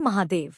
Mahadev.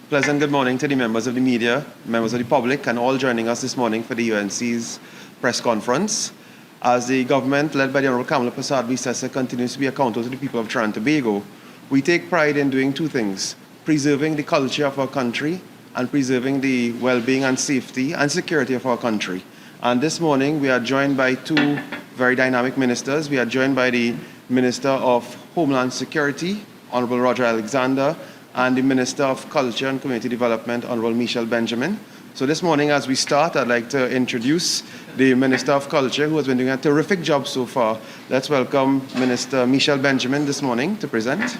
Pleasant good morning to the members of the media, members of the public, and all joining us this morning for the UNC's press conference. As the government, led by the Honorable Kamala Prasad-Visesa, continues to be accountable to the people of Trinidad and Tobago, we take pride in doing two things: preserving the culture of our country and preserving the well-being and safety and security of our country. And this morning, we are joined by two very dynamic ministers. We are joined by the Minister of Homeland Security, Honorable Roger Alexander, and the Minister of Culture and Community Development, Honorable Michelle Benjamin. So this morning, as we start, I'd like to introduce the Minister of Culture, who has been doing a terrific job so far. Let's welcome Minister Michelle Benjamin this morning to present.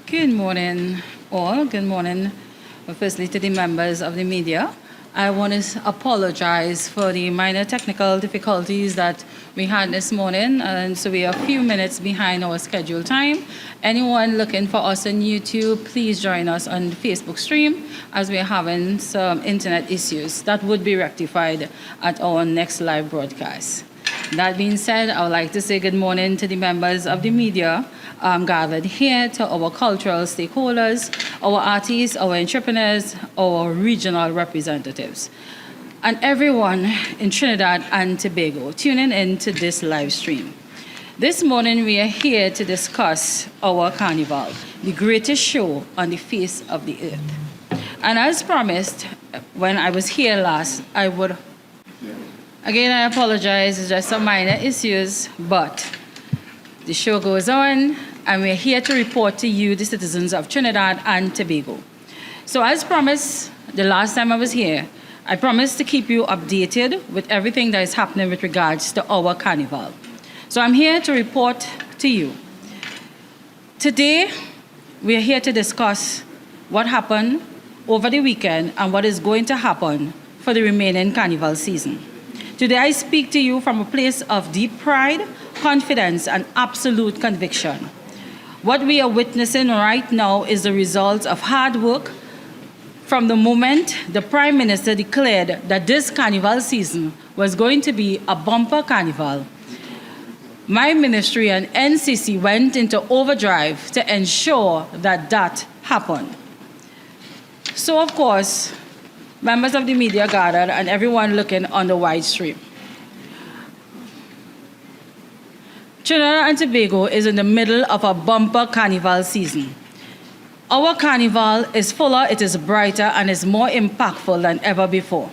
Good morning, all. Good morning, firstly, to the members of the media. I want to apologize for the minor technical difficulties that we had this morning, and so we are a few minutes behind our scheduled time. Anyone looking for us on YouTube, please join us on the Facebook stream, as we are having some internet issues that would be rectified at our next live broadcast. That being said, I would like to say good morning to the members of the media gathered here, to our cultural stakeholders, our artists, our entrepreneurs, our regional representatives, and everyone in Trinidad and Tobago tuning in to this live stream. This morning, we are here to discuss our carnival, the greatest show on the face of the earth. And as promised, when I was here last, Again, I apologize, it's just some minor issues, but the show goes on, and we're here to report to you, the citizens of Trinidad and Tobago. So as promised, the last time I was here, I promised to keep you updated with everything that is happening with regards to our carnival. So I'm here to report to you. Today, we are here to discuss what happened over the weekend and what is going to happen for the remaining carnival season. Today, I speak to you from a place of deep pride, confidence, and absolute conviction. What we are witnessing right now is the result of hard work from the moment the Prime Minister declared that this carnival season was going to be a bumper carnival. My ministry and NCC went into overdrive to ensure that that happened. So, of course, members of the media gathered and everyone looking on the wide stream. Trinidad and Tobago is in the middle of a bumper carnival season. Our carnival is fuller, it is brighter, and is more impactful than ever before.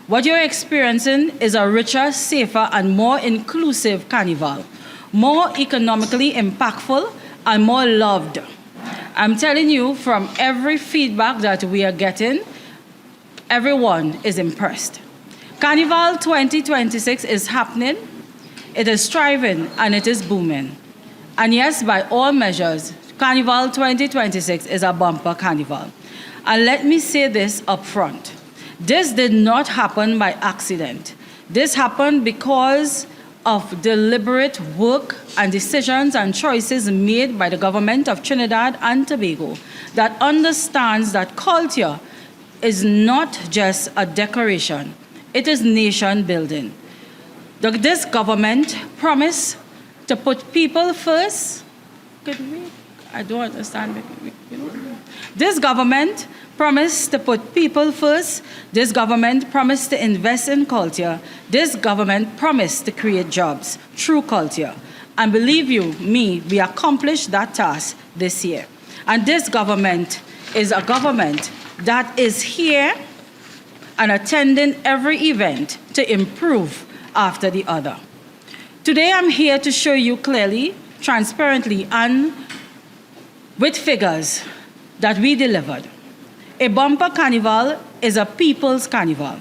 What you're experiencing is a richer, safer, and more inclusive carnival, more economically impactful and more loved. I'm telling you, from every feedback that we are getting, everyone is impressed. Carnival 2026 is happening, it is thriving, and it is booming. And yes, by all measures, Carnival 2026 is a bumper carnival. And let me say this up front. This did not happen by accident. This happened because of deliberate work and decisions and choices made by the government of Trinidad and Tobago that understands that culture is not just a decoration, it is nation building. This government promised to put people first. I don't understand. This government promised to put people first. This government promised to invest in culture. This government promised to create jobs through culture. And believe you me, we accomplished that task this year. And this government is a government that is here and attending every event to improve after the other. Today I'm here to show you clearly, transparently, and with figures that we delivered. A bumper carnival is a people's carnival.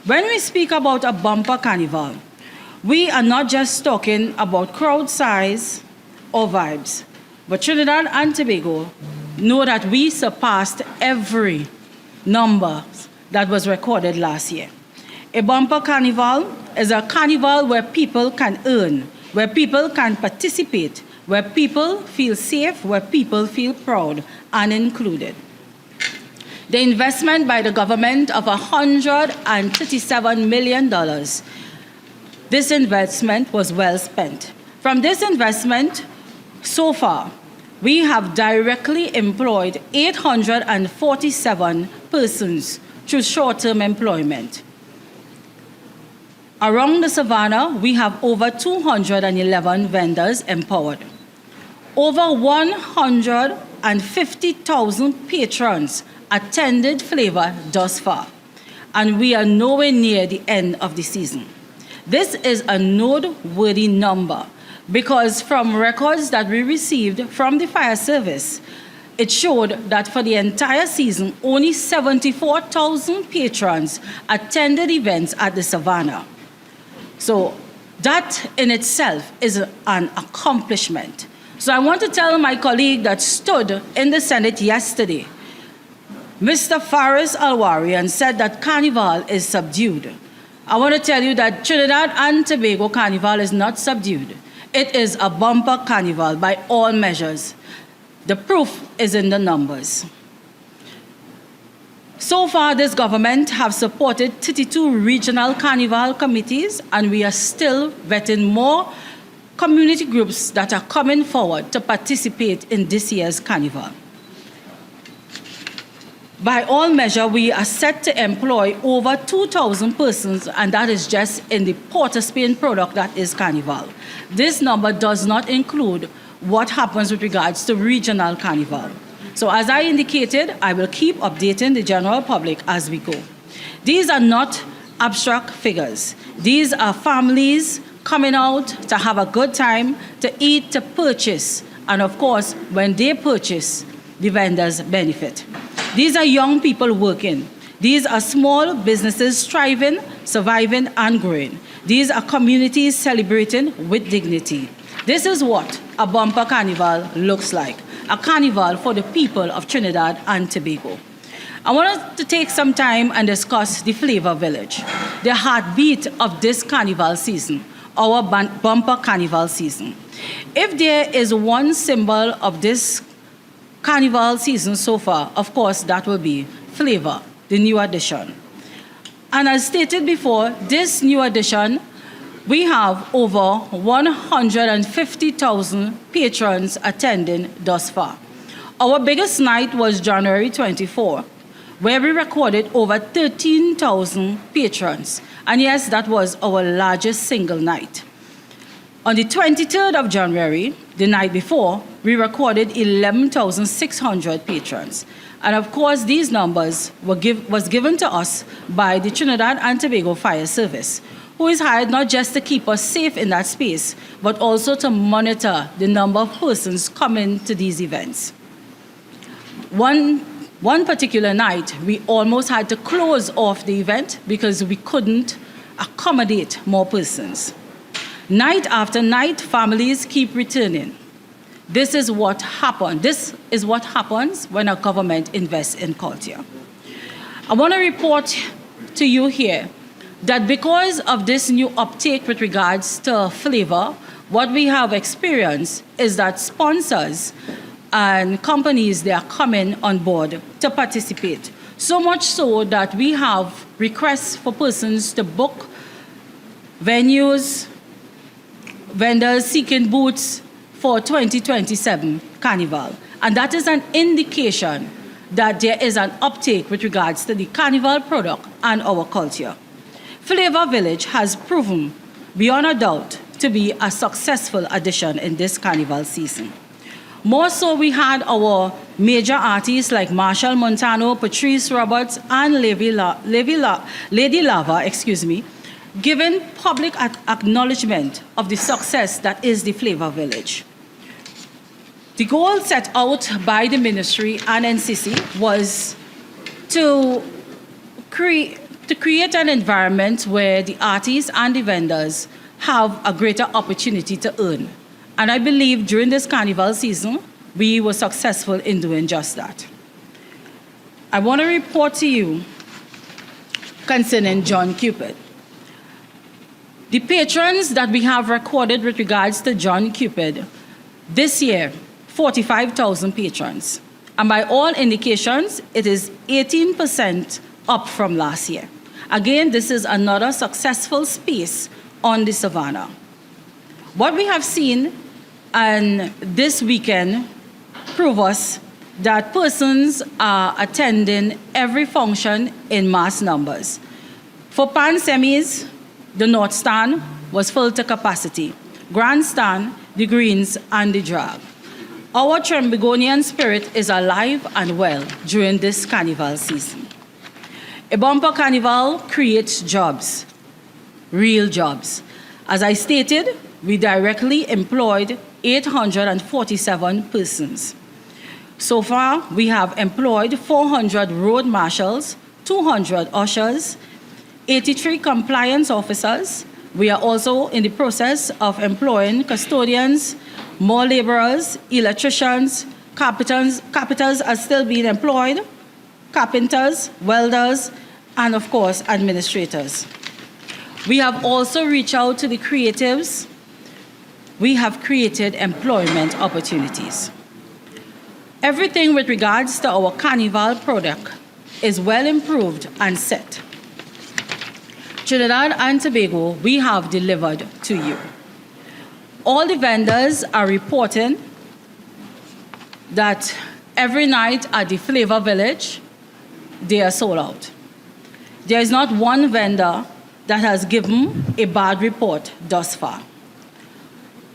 When we speak about a bumper carnival, we are not just talking about crowd size or vibes, but Trinidad and Tobago know that we surpassed every number that was recorded last year. A bumper carnival is a carnival where people can earn, where people can participate, where people feel safe, where people feel proud and included. The investment by the government of $137 million, this investment was well spent. From this investment, so far, we have directly employed 847 persons through short-term employment. Around the Savannah, we have over 211 vendors empowered. Over 150,000 patrons attended Flavor thus far, and we are nowhere near the end of the season. This is a noteworthy number because from records that we received from the fire service, it showed that for the entire season, only 74,000 patrons attended events at the Savannah. So that in itself is an accomplishment. So I want to tell my colleague that stood in the Senate yesterday, Mr. Faris Alwari, and said that Carnival is subdued. I want to tell you that Trinidad and Tobago Carnival is not subdued. It is a bumper carnival by all measures. The proof is in the numbers. So far, this government have supported 32 regional carnival committees, and we are still vetting more community groups that are coming forward to participate in this year's carnival. By all measure, we are set to employ over 2,000 persons, and that is just in the Port of Spain product that is carnival. This number does not include what happens with regards to regional carnival. So as I indicated, I will keep updating the general public as we go. These are not abstract figures. These are families coming out to have a good time, to eat, to purchase. And of course, when they purchase, the vendors benefit. These are young people working. These are small businesses striving, surviving, and growing. These are communities celebrating with dignity. This is what a bumper carnival looks like. A carnival for the people of Trinidad and Tobago. I wanted to take some time and discuss the Flavor Village, the heartbeat of this carnival season, our bumper carnival season. If there is one symbol of this carnival season so far, of course, that will be Flavor, the new addition. And as stated before, this new addition, we have over 150,000 patrons attending thus far. Our biggest night was January 24, where we recorded over 13,000 patrons. And yes, that was our largest single night. On the 23rd of January, the night before, we recorded 11,600 patrons. And of course, these numbers was given to us by the Trinidad and Tobago Fire Service, who is hired not just to keep us safe in that space, but also to monitor the number of persons coming to these events. One particular night, we almost had to close off the event because we couldn't accommodate more persons. Night after night, families keep returning. This is what happened. This is what happens when a government invests in culture. I want to report to you here that because of this new uptake with regards to Flavor, what we have experienced is that sponsors and companies, they are coming on board to participate. So much so that we have requests for persons to book venues, vendors seeking booths for 2027 Carnival. And that is an indication that there is an uptake with regards to the Carnival product and our culture. Flavor Village has proven beyond a doubt to be a successful addition in this Carnival season. More so, we had our major artists like Marshall Montano, Patrice Roberts, and Lady Lava, giving public acknowledgement of the success that is the Flavor Village. The goal set out by the ministry and NCC was to create an environment where the artists and the vendors have a greater opportunity to earn. And I believe during this carnival season, we were successful in doing just that. I want to report to you concerning John Cupid. The patrons that we have recorded with regards to John Cupid this year, 45,000 patrons. And by all indications, it is 18% up from last year. Again, this is another successful space on the Savannah. What we have seen and this weekend prove us that persons are attending every function in mass numbers. For pan semis, the North Stand was full to capacity. Grandstand, the Greens, and the Drag. Our Trembigonian spirit is alive and well during this carnival season. A bumper carnival creates jobs, real jobs. As I stated, we directly employed 847 persons. So far, we have employed 400 road marshals, 200 ushers, 83 compliance officers. We are also in the process of employing custodians, more laborers, electricians, carpenters are still being employed, carpenters, welders, and of course, administrators. We have also reached out to the creatives. We have created employment opportunities. Everything with regards to our carnival product is well improved and set. Trinidad and Tobago, we have delivered to you. All the vendors are reporting that every night at the Flavor Village, they are sold out. There is not one vendor that has given a bad report thus far.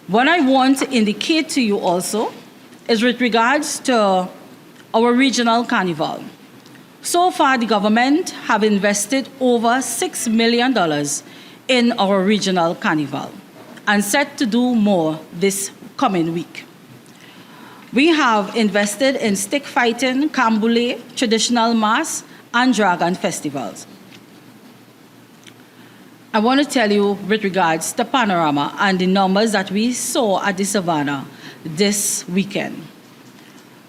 What I want to indicate to you also is with regards to our regional carnival. So far, the government have invested over $6 million in our regional carnival and set to do more this coming week. We have invested in stick fighting, camboulet, traditional mass, and dragon festivals. I want to tell you with regards to Panorama and the numbers that we saw at the Savannah this weekend.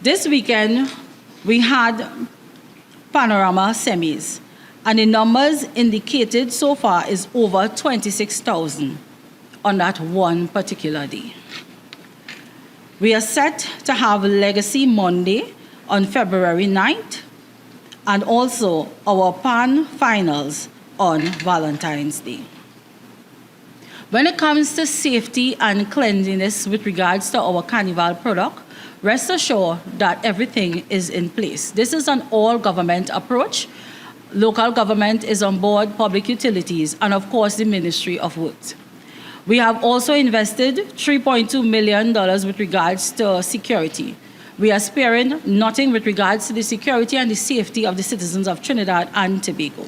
This weekend, we had Panorama semis, and the numbers indicated so far is over 26,000 on that one particular day. We are set to have Legacy Monday on February 9th, and also our Pan Finals on Valentine's Day. When it comes to safety and cleanliness with regards to our carnival product, rest assured that everything is in place. This is an all-government approach. Local government is on board, public utilities, and of course the Ministry of Works. We have also invested $3.2 million with regards to security. We are sparing nothing with regards to the security and the safety of the citizens of Trinidad and Tobago.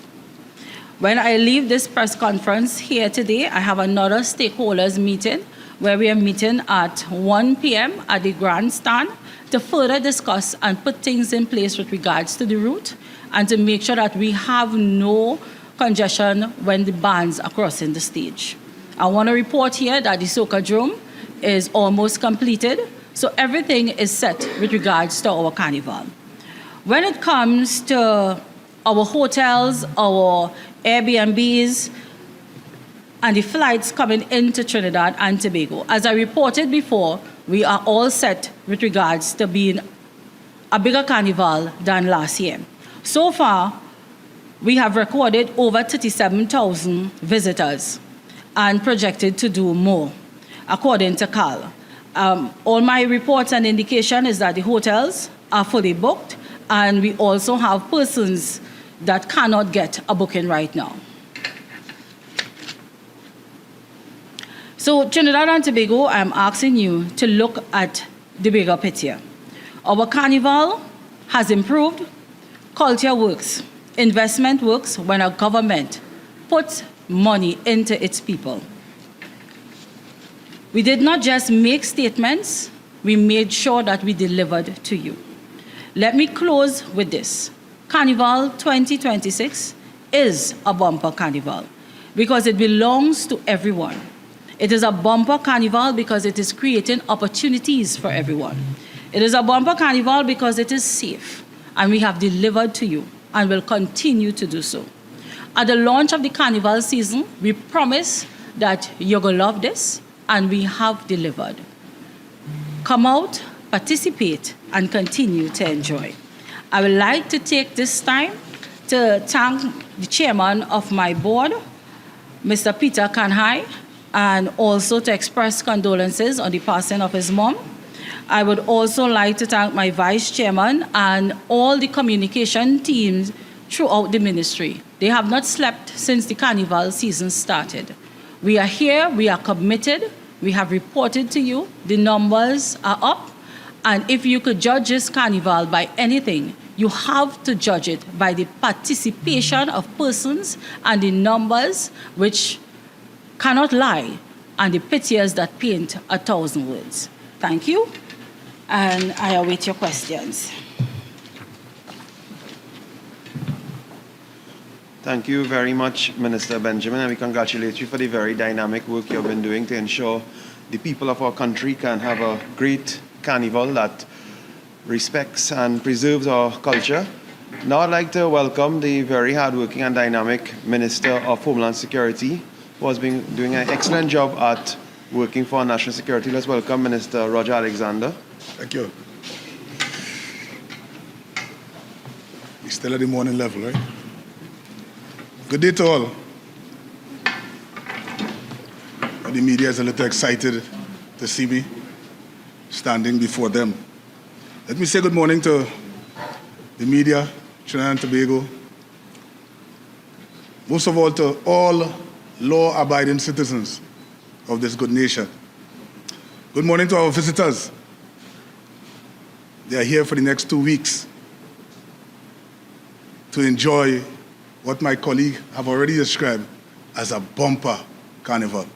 When I leave this press conference here today, I have another stakeholders meeting where we are meeting at 1 p.m. at the grandstand to further discuss and put things in place with regards to the route and to make sure that we have no congestion when the bands are crossing the stage. I want to report here that the Socadrome is almost completed, so everything is set with regards to our carnival. When it comes to our hotels, our Airbnbs, and the flights coming into Trinidad and Tobago, as I reported before, we are all set with regards to being a bigger carnival than last year. So far, we have recorded over 37,000 visitors and projected to do more, according to Carl. All my reports and indication is that the hotels are fully booked, and we also have persons that cannot get a booking right now. So Trinidad and Tobago, I'm asking you to look at the bigger picture. Our carnival has improved. Culture works. Investment works when a government puts money into its people. We did not just make statements, we made sure that we delivered to you. Let me close with this. Carnival 2026 is a bumper carnival because it belongs to everyone. It is a bumper carnival because it is creating opportunities for everyone. It is a bumper carnival because it is safe, and we have delivered to you and will continue to do so. At the launch of the carnival season, we promise that you're going to love this, and we have delivered. Come out, participate, and continue to enjoy. I would like to take this time to thank the chairman of my board, Mr. Peter Kanhai, and also to express condolences on the passing of his mom. I would also like to thank my vice chairman and all the communication teams throughout the ministry. They have not slept since the carnival season started. We are here, we are committed, we have reported to you, the numbers are up, and if you could judge this carnival by anything, you have to judge it by the participation of persons and the numbers which cannot lie, and the pictures that paint 1,000 words. Thank you, and I await your questions. Thank you very much, Minister Benjamin, and we congratulate you for the very dynamic work you've been doing to ensure the people of our country can have a great carnival that respects and preserves our culture. Now I'd like to welcome the very hardworking and dynamic Minister of Homeland Security, who has been doing an excellent job at working for our national security. Let's welcome Minister Roger Alexander. Thank you. We're still at the morning level, right? Good day to all. The media is a little excited to see me standing before them. Let me say good morning to the media, Trinidad and Tobago. Most of all to all law-abiding citizens of this good nation. Good morning to our visitors. They are here for the next 2 weeks to enjoy what my colleague have already described as a bumper carnival.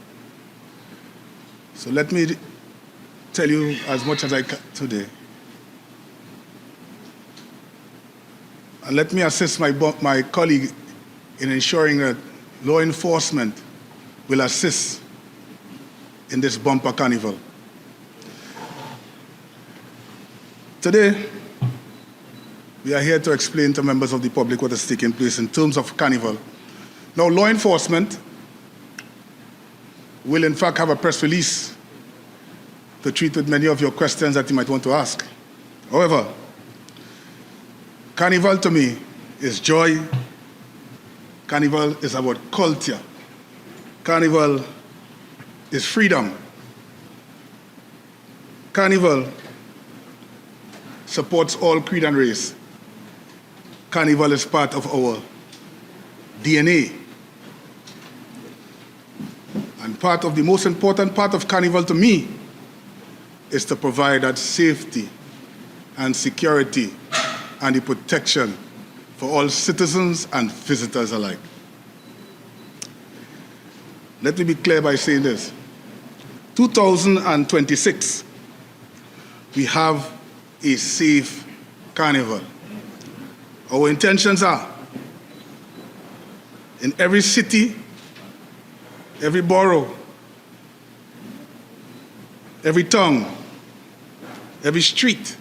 So let me tell you as much as I can today. And let me assist my colleague in ensuring that law enforcement will assist in this bumper carnival. Today, we are here to explain to members of the public what is taking place in terms of carnival. Now, law enforcement will in fact have a press release to treat with many of your questions that you might want to ask. However, carnival to me is joy. Carnival is about culture. Carnival is freedom. Carnival supports all creed and race. Carnival is part of our DNA. And part of the most important part of Carnival to me is to provide that safety and security and the protection for all citizens and visitors alike. Let me be clear by saying this. 2026, we have a safe carnival. Our intentions are in every city, every borough, every town, every street,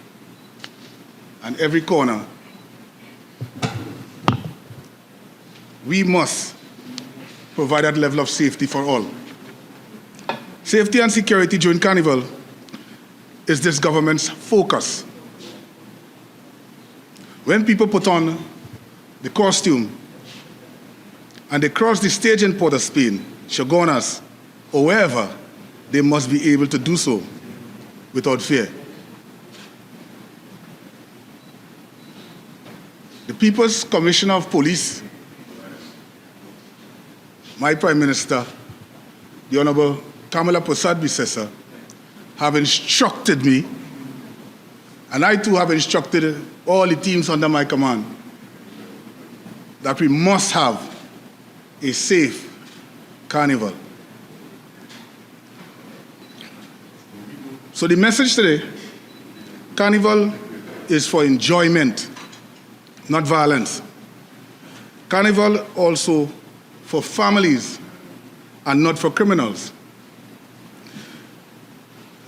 and every corner, we must provide that level of safety for all. Safety and security during Carnival is this government's focus. When people put on the costume and they cross the stage in Port of Spain, Chaguanas, or wherever, they must be able to do so without fear. The People's Commissioner of Police, my Prime Minister, the Honorable Kamala Prasad-Bissessar, have instructed me, and I too have instructed all the teams under my command, that we must have a safe Carnival. So the message today, Carnival is for enjoyment, not violence. Carnival also for families and not for criminals.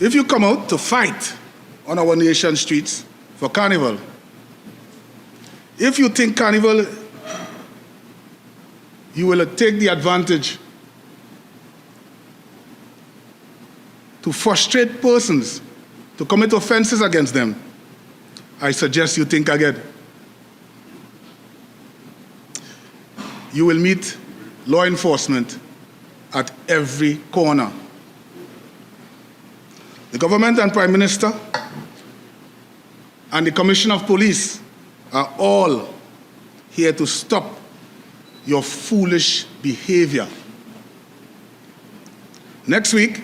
If you come out to fight on our nation's streets for Carnival, if you think Carnival, you will take the advantage to frustrate persons to commit offenses against them, I suggest you think again. You will meet law enforcement at every corner. The government and Prime Minister and the Commissioner of Police are all here to stop your foolish behavior. Next week,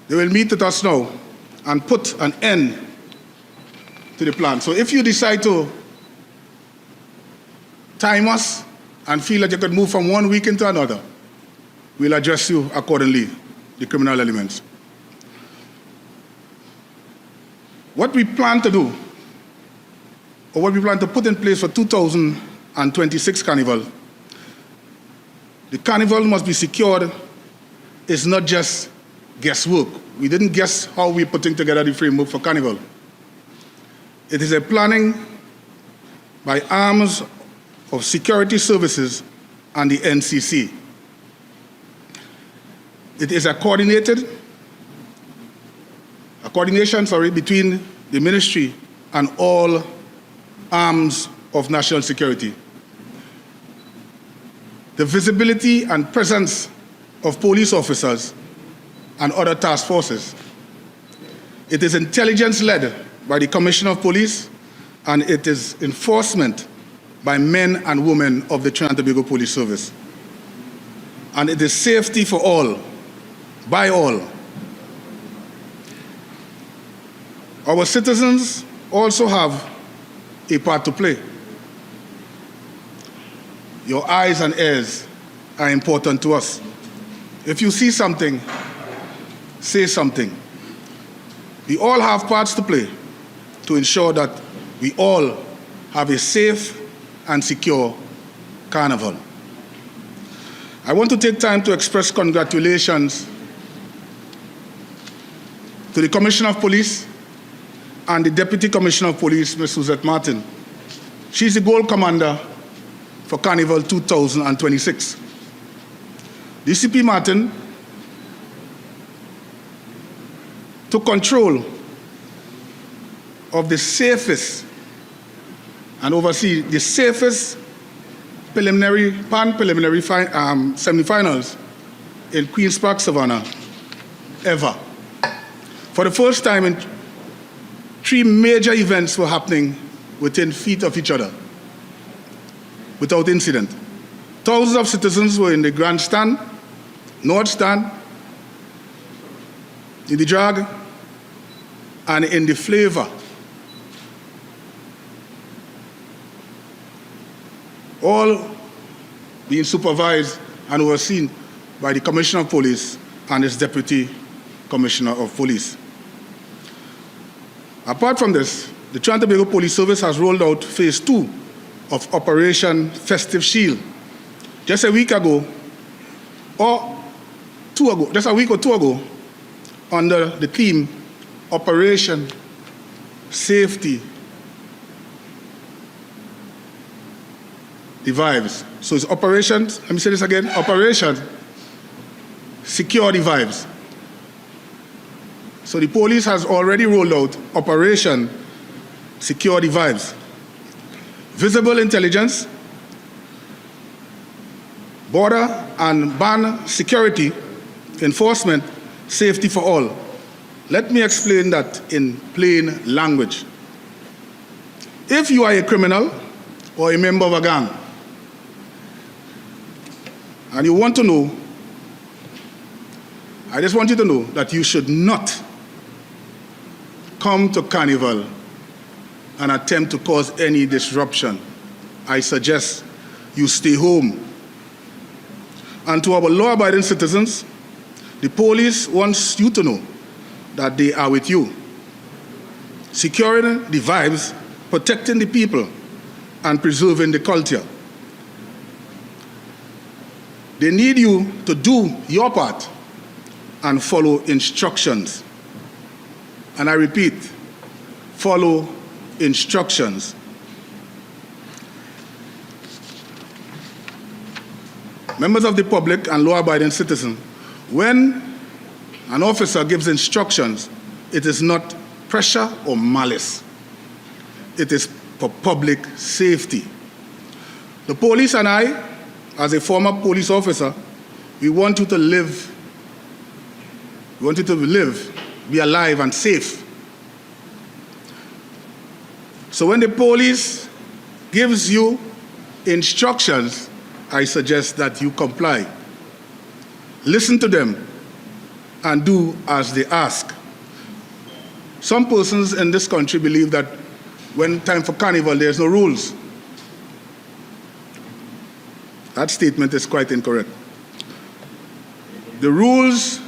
they will meet with us now and put an end to the plan. So if you decide to time us and feel that you could move from one week into another, we'll address you accordingly, the criminal elements. What we plan to do, or what we plan to put in place for 2026 Carnival, the Carnival must be secured. It's not just guesswork. We didn't guess how we're putting together the framework for Carnival. It is a planning by arms of security services and the NCC. It is a coordination between the ministry and all arms of national security. The visibility and presence of police officers and other task forces. It is intelligence-led by the Commissioner of Police, and it is enforcement by men and women of the Trinidad and Tobago Police Service. And it is safety for all, by all. Our citizens also have a part to play. Your eyes and ears are important to us. If you see something, say something. We all have parts to play to ensure that we all have a safe and secure Carnival. I want to take time to express congratulations to the Commissioner of Police and the Deputy Commissioner of Police, Ms. Suzette Martin. She's the gold commander for Carnival 2026. DCP Martin took control of the safest and oversee the safest pan-preliminary semi-finals in Queen's Park, Savannah, ever. For the first time, 3 major events were happening within feet of each other, without incident. Thousands of citizens were in the grandstand, north stand, in the drag, and in the flavor. All being supervised and overseen by the Commissioner of Police and his Deputy Commissioner of Police. Apart from this, the Trinidad and Tobago Police Service has rolled out phase 2 of Operation Festive Shield. Just a week or two ago, under the theme Operation Safety the Vibes. So it's Operation, let me say this again, Operation Secure the Vibes. So the police has already rolled out Operation Secure the Vibes. Visible intelligence, border and ban security, enforcement, safety for all. Let me explain that in plain language. If you are a criminal or a member of a gang, and you want to know, I just want you to know that you should not come to Carnival and attempt to cause any disruption. I suggest you stay home. And to our law-abiding citizens, the police wants you to know that they are with you, securing the vibes, protecting the people, and preserving the culture. They need you to do your part and follow instructions. And I repeat, follow instructions. Members of the public and law-abiding citizens, when an officer gives instructions, it is not pressure or malice. It is for public safety. The police and I, as a former police officer, we want you to live. We want you to live, be alive and safe. So when the police gives you instructions, I suggest that you comply. Listen to them and do as they ask. Some persons in this country believe that when time for carnival, there's no rules. That statement is quite incorrect. The rules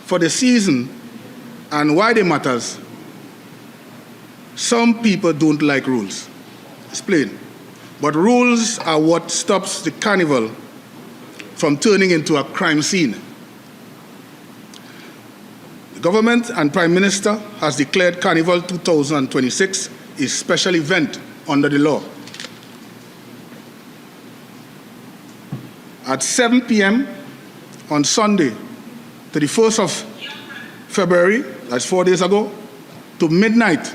for the season and why they matters, some people don't like rules. It's plain. But rules are what stops the carnival from turning into a crime scene. The government and Prime Minister has declared Carnival 2026 a special event under the law. At 7 p.m. on Sunday, 31st of February, that's 4 days ago, to midnight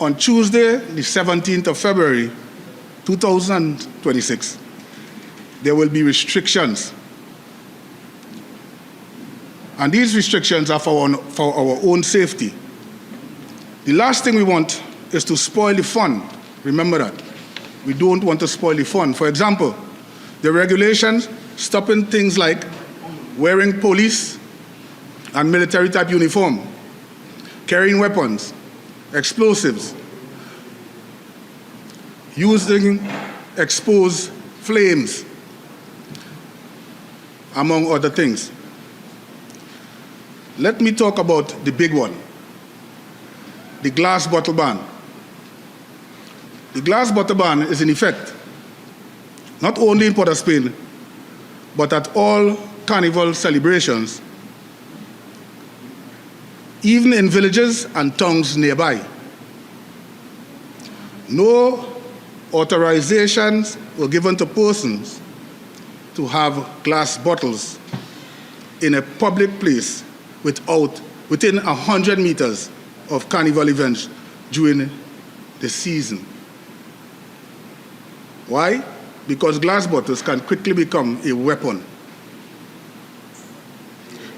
on Tuesday, the 17th of February, 2026, there will be restrictions. And these restrictions are for our own safety. The last thing we want is to spoil the fun. Remember that. We don't want to spoil the fun. For example, the regulations stopping things like wearing police and military type uniform, carrying weapons, explosives, using exposed flames, among other things. Let me talk about the big one, the glass bottle ban. The glass bottle ban is in effect not only in Port of Spain, but at all carnival celebrations, even in villages and towns nearby. No authorizations were given to persons to have glass bottles in a public place within 100 meters of carnival events during the season. Why? Because glass bottles can quickly become a weapon.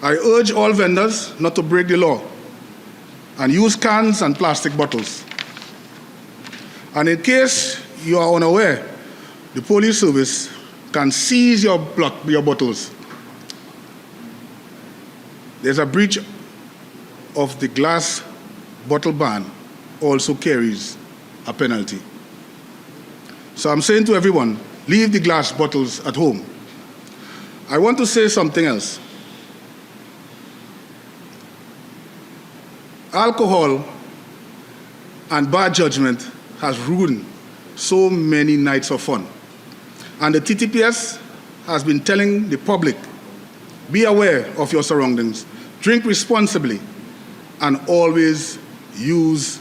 I urge all vendors not to break the law and use cans and plastic bottles. And in case you are unaware, the police service can seize your bottles. There's a breach of the glass bottle ban also carries a penalty. So I'm saying to everyone, leave the glass bottles at home. I want to say something else. Alcohol and bad judgment has ruined so many nights of fun. And the TTPS has been telling the public, be aware of your surroundings, drink responsibly, and always use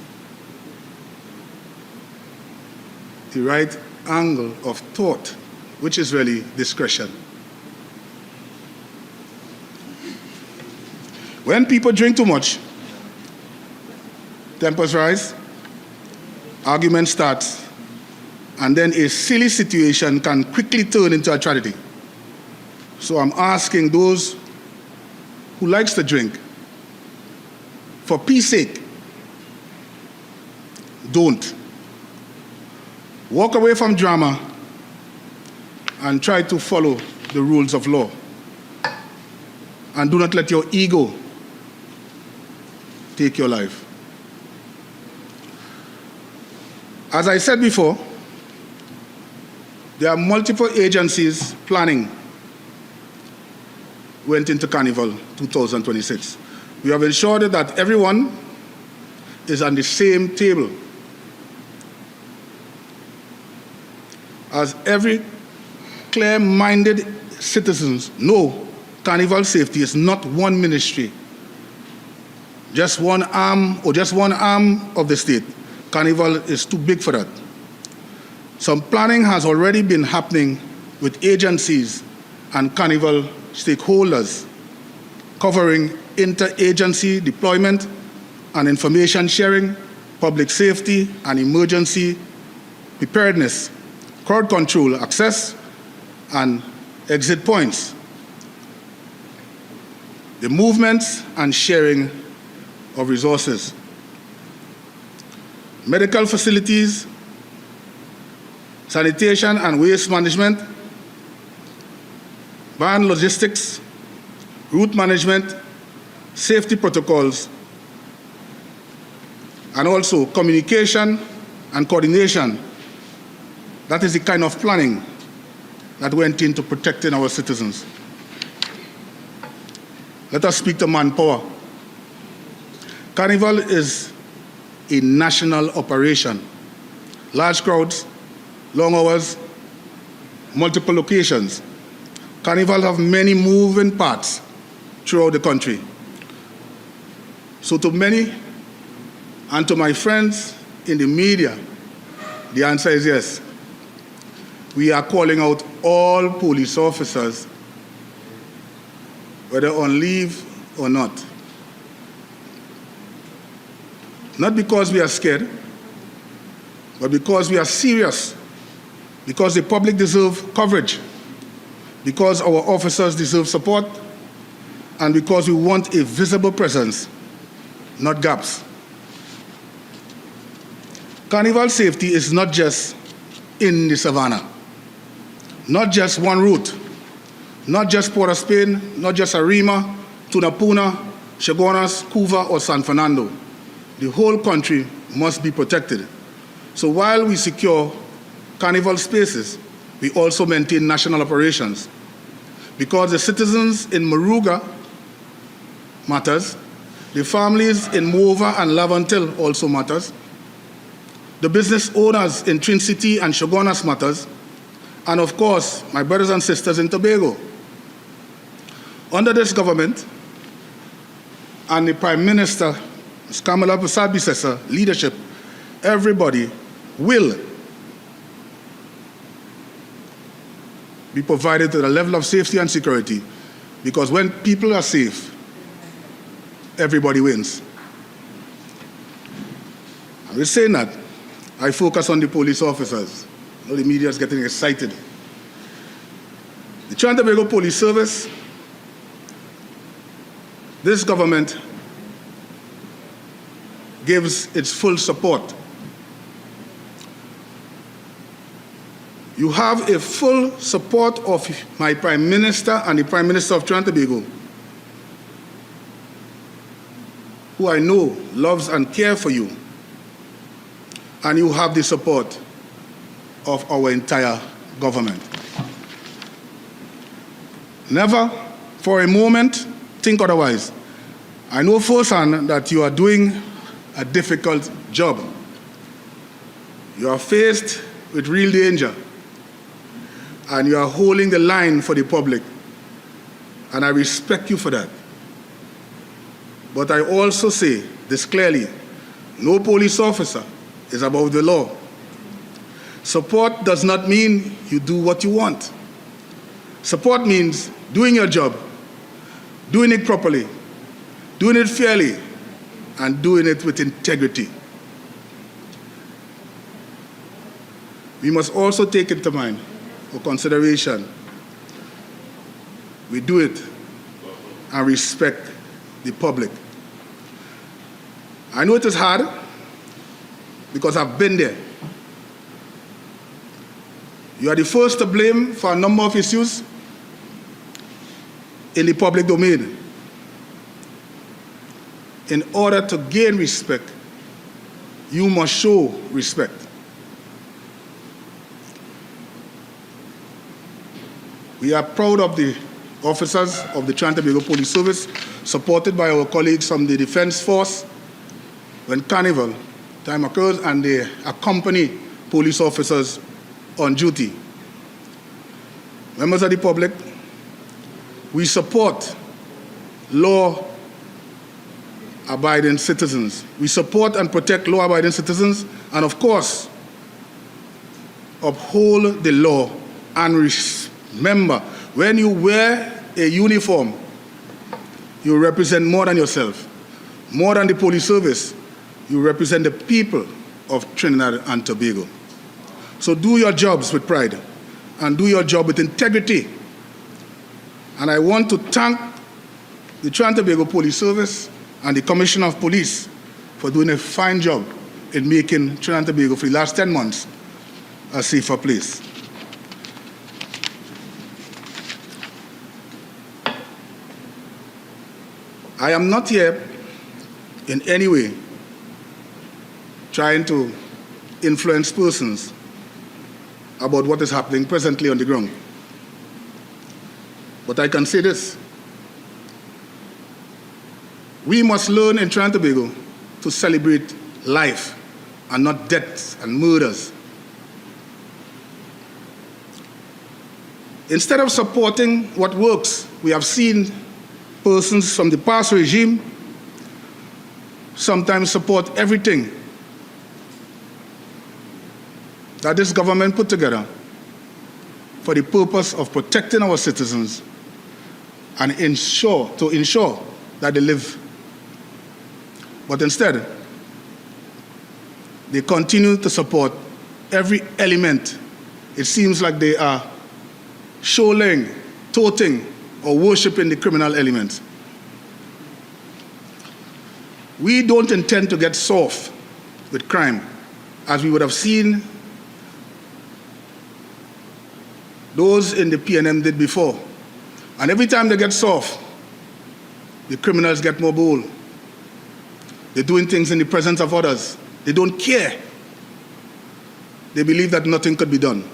the right angle of thought, which is really discretion. When people drink too much, tempers rise, argument starts, and then a silly situation can quickly turn into a tragedy. So I'm asking those who likes to drink, for peace sake, don't. Walk away from drama and try to follow the rules of law. And do not let your ego take your life. As I said before, there are multiple agencies planning went into Carnival 2026. We have ensured that everyone is on the same table, as every clear-minded citizens know Carnival safety is not one ministry, just one arm of the state. Carnival is too big for that. Some planning has already been happening with agencies and Carnival stakeholders, covering interagency deployment and information sharing, public safety and emergency preparedness, crowd control, access and exit points, the movements and sharing of resources, medical facilities, sanitation and waste management, van logistics, route management, safety protocols, and also communication and coordination. That is the kind of planning that went into protecting our citizens. Let us speak to manpower. Carnival is a national operation. Large crowds, long hours, multiple locations. Carnival have many moving parts throughout the country. So to many and to my friends in the media, the answer is yes. We are calling out all police officers, whether on leave or not. Not because we are scared, but because we are serious, because the public deserves coverage, because our officers deserve support, and because we want a visible presence, not gaps. Carnival safety is not just in the savannah, not just one route, not just Port of Spain, not just Arima, Tunapuna, Chaguanas, Couva, or San Fernando. The whole country must be protected. So while we secure Carnival spaces, we also maintain national operations. Because the citizens in Moruga matters, the families in Mova and Lavantil also matters, the business owners in Trin-City and Chaguanas matters, and of course, my brothers and sisters in Tobago. Under this government and the Prime Minister, Ms. Kamala Persad-Bissessar leadership, everybody will be provided to the level of safety and security, because when people are safe, everybody wins. I'm just saying that. I focus on the police officers. All the media is getting excited. The Trinidad and Tobago Police Service, this government gives its full support. You have a full support of my Prime Minister and the Prime Minister of Trinidad and Tobago, who I know loves and cares for you. And you have the support of our entire government. Never for a moment think otherwise. I know firsthand that you are doing a difficult job. You are faced with real danger, and you are holding the line for the public, and I respect you for that. But I also say this clearly: no police officer is above the law. Support does not mean you do what you want. Support means doing your job, doing it properly, doing it fairly, and doing it with integrity. We must also take into mind or consideration, we do it and respect the public. I know it is hard, because I've been there. You are the first to blame for a number of issues in the public domain. In order to gain respect, you must show respect. We are proud of the officers of the Trinidad and Tobago Police Service, supported by our colleagues from the Defense Force, when carnival time occurs, and they accompany police officers on duty. Members of the public, we support law-abiding citizens. We support and protect law-abiding citizens, and of course, uphold the law. And remember, when you wear a uniform, you represent more than yourself, more than the police service. You represent the people of Trinidad and Tobago. So do your jobs with pride and do your job with integrity. And I want to thank the Trinidad and Tobago Police Service and the Commissioner of Police for doing a fine job in making Trinidad and Tobago for the last 10 months a safer place. I am not here in any way trying to influence persons about what is happening presently on the ground. But I can say this. We must learn in Trinidad and Tobago to celebrate life and not deaths and murders. Instead of supporting what works, we have seen persons from the past regime sometimes support everything that this government put together for the purpose of protecting our citizens and ensure that they live. But instead, they continue to support every element. It seems like they are showing, toting, or worshiping the criminal elements. We don't intend to get soft with crime, as we would have seen those in the PNM did before. And every time they get soft, the criminals get more bold. They're doing things in the presence of others. They don't care. They believe that nothing could be done.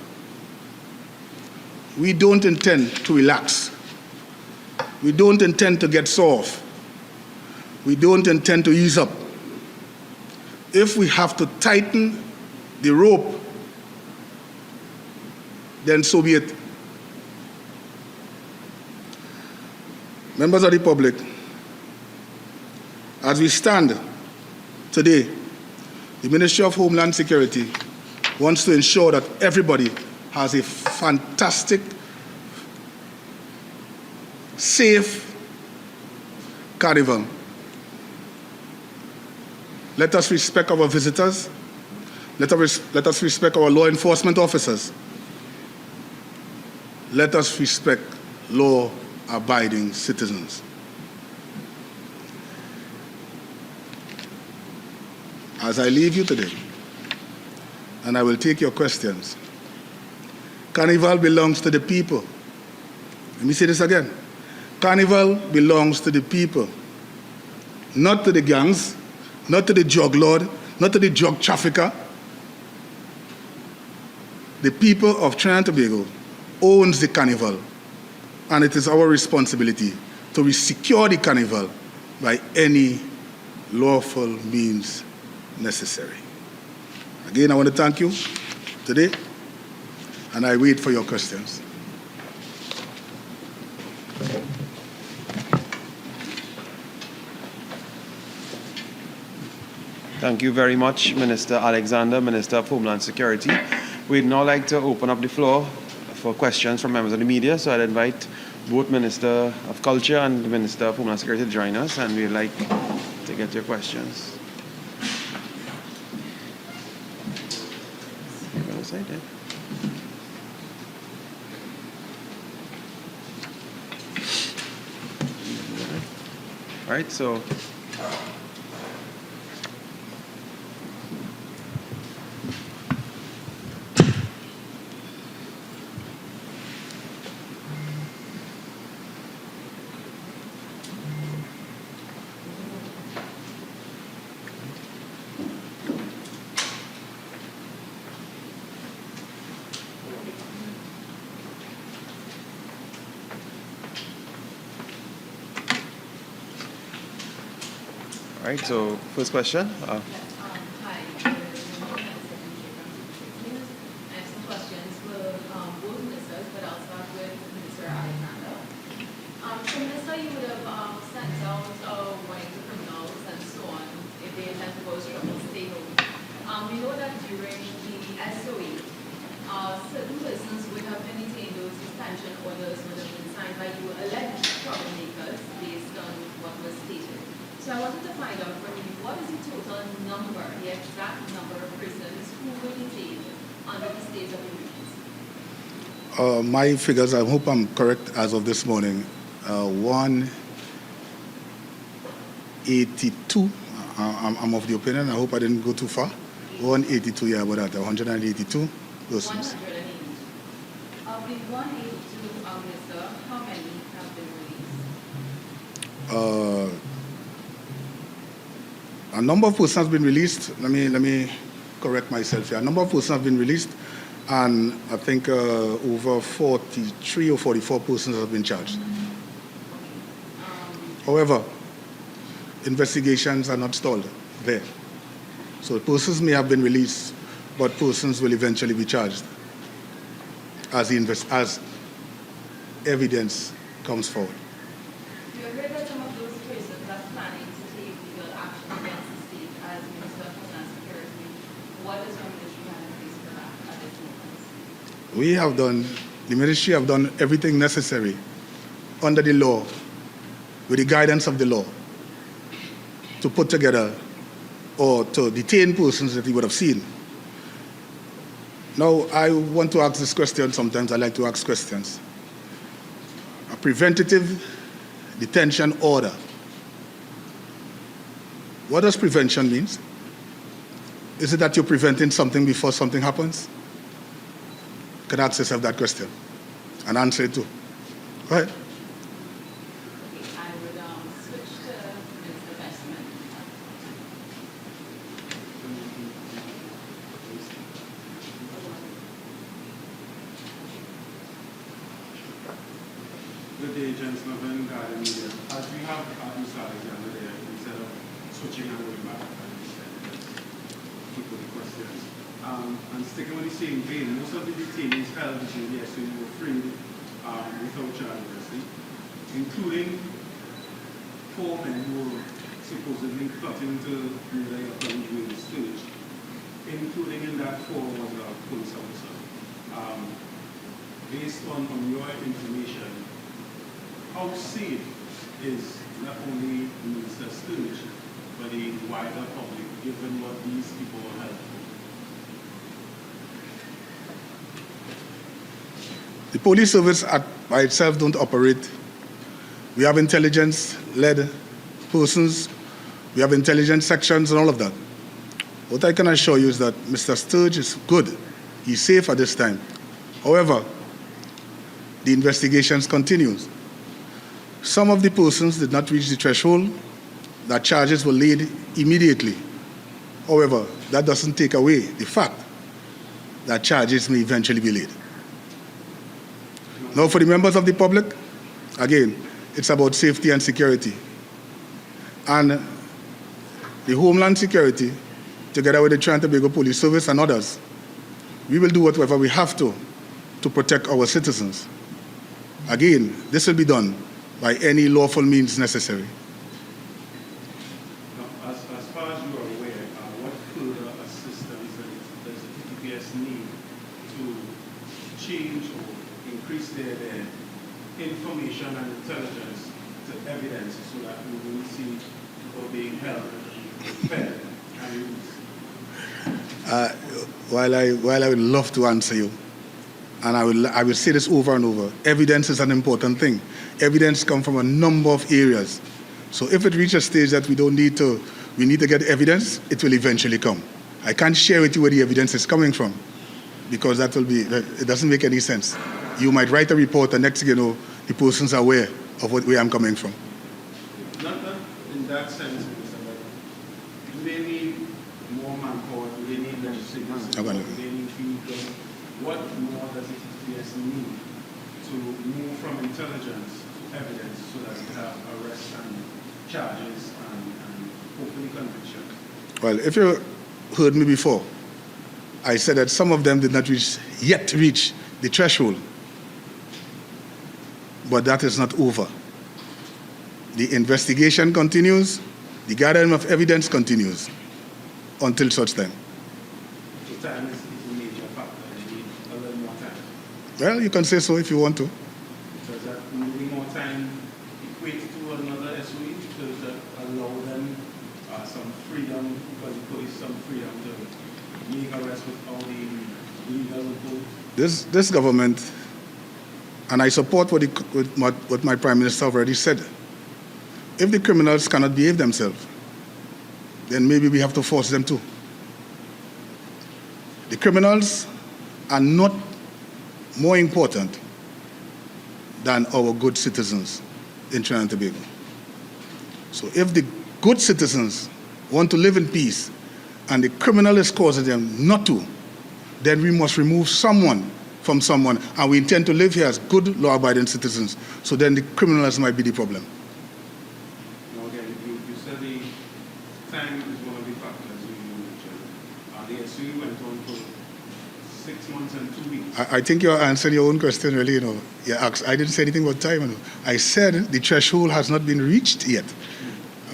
We don't intend to relax. We don't intend to get soft. We don't intend to ease up. If we have to tighten the rope, then so be it. Members of the public, as we stand today, the Ministry of Homeland Security wants to ensure that everybody has a fantastic, safe carnival. Let us respect our visitors. Let us respect our law enforcement officers. Let us respect law-abiding citizens. As I leave you today, and I will take your questions, Carnival belongs to the people. Let me say this again. Carnival belongs to the people, not to the gangs, not to the drug lord, not to the drug trafficker. The people of Trinidad and Tobago owns the carnival, and it is our responsibility to secure the carnival by any lawful means necessary. Again, I want to thank you today, and I wait for your questions. Thank you very much, Minister Alexander, Minister of Homeland Security. We'd now like to open up the floor for questions from members of the media, so I'd invite both Minister of Culture and the Minister of Homeland Security to join us, and we'd like to get your questions. All right, so Right, so first question. Hi, I have some questions for both ministers, but I'll start with Minister Alexander. So, Minister, you would have sent out warning to criminals and so on if they intend to cause trouble, stay home. We know that during the SOE, certain persons would have been detained, those suspension orders would have been signed by you alleged troublemakers based on what was stated. So I wanted to find out from you, what is the total number, the exact number of persons who were detained under the state of emergency? My figures, I hope I'm correct as of this morning, 182. I'm of the opinion, I hope I didn't go too far. 182, yeah, about that, 182 persons. 180. Of the 182, Minister, how many have been released? A number of persons have been released. Let me correct myself here. A number of persons have been released, and I think over 43 or 44 persons have been charged. However, investigations are not stalled there. So persons may have been released, but persons will eventually be charged as evidence comes forward. You agree that some of those persons are planning to take legal action against the state as Minister of Homeland Security. What is your ministry have in place for that at this moment? The ministry have done everything necessary under the law, with the guidance of the law, to put together or to detain persons that you would have seen. Now, I want to ask this question. Sometimes I like to ask questions. A preventative detention order. What does prevention mean? Is it that you're preventing something before something happens? You can ask yourself that question and answer it too. Go ahead. I would switch to Minister Bestman. Good day, gentlemen, Garden Media. As we have Mr. Alexander there, instead of switching and going back, keep with the questions. And sticking with the same vein, most of the detainees held between the SOE were freed without charges, including 4 men who were supposedly plotting to murder your colleague during the stage, including in that 4 was a police officer. Based on your information, how safe is not only Minister Sturge, but the wider public, given what these people have? The police service by itself don't operate. We have intelligence-led persons, we have intelligence sections and all of that. What I can assure you is that Mr. Sturge is good. He's safe at this time. However, the investigations continues. Some of the persons did not reach the threshold that charges were laid immediately. However, that doesn't take away the fact that charges may eventually be laid. Now, for the members of the public, again, it's about safety and security. And the Homeland Security, together with the Trinidad and Tobago Police Service and others, we will do whatever we have to protect our citizens. Again, this will be done by any lawful means necessary. Now, as far as you are aware, what further assistance does the TPS need to change or increase their information and intelligence to evidence so that we will see people being held, fed, and released? While I would love to answer you, and I will say this over and over, evidence is an important thing. Evidence comes from a number of areas. So if it reaches a stage that we need to get evidence, it will eventually come. I can't share with you where the evidence is coming from, because it doesn't make any sense. You might write a report, and next thing you know, the person's aware of where I'm coming from. Not in that sense, Mr. But do they need more manpower? Do they need legislative support? Do they need people? What more does the TPS need to move from intelligence to evidence so that we have arrests and charges and hopefully Well, if you heard me before, I said that some of them did not yet reach the threshold. But that is not over. The investigation continues, the gathering of evidence continues until such time. So time is a major factor. You need a little more time. Well, you can say so if you want to. Does that maybe more time equate to another SOE? Does that allow them some freedom, because the police some freedom to make arrests without the legal loophole? This government, and I support what my Prime Minister already said, if the criminals cannot behave themselves, then maybe we have to force them to. The criminals are not more important than our good citizens in Trinidad and Tobago. So if the good citizens want to live in peace and the criminal is causing them not to, then we must remove someone from someone, and we intend to live here as good law-abiding citizens. So then the criminals might be the problem. Now again, you said the time is one of the factors you mentioned. The SOE went on for 6 months and 2 weeks. I think you're answering your own question, really. You asked, I didn't say anything about time. I said the threshold has not been reached yet.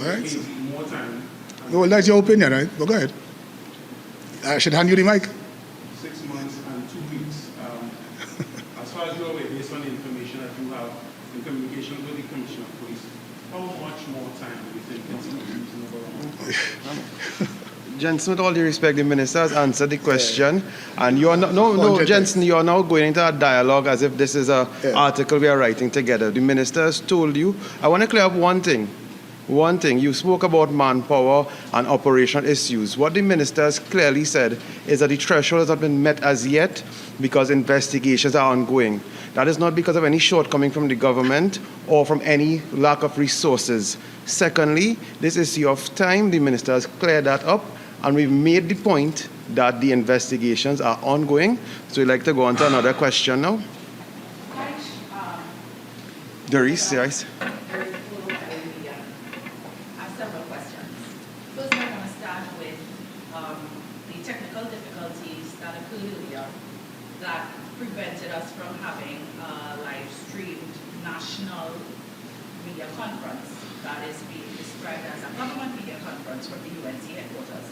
All right? So, More time. well, that's your opinion, right? But go ahead. I should hand you the mic. 6 months and 2 weeks. As far as you're aware, based on the information that you have in communication with the Commissioner of Police, how much more time do you think is a reasonable amount? Jensen, with all due respect, the minister has answered the question, and you're not, no, Jensen, you're now going into a dialogue as if this is an article we are writing together. The minister has told you. I want to clear up one thing. One thing, you spoke about manpower and operational issues. What the minister has clearly said is that the threshold has not been met as yet because investigations are ongoing. That is not because of any shortcoming from the government or from any lack of resources. Secondly, this issue of time, the minister has cleared that up, and we've made the point that the investigations are ongoing. So we'd like to go on to another question now. Doris, yes. That prevented us from having a live-streamed national media conference that is being described as a government media conference from the UNC headquarters.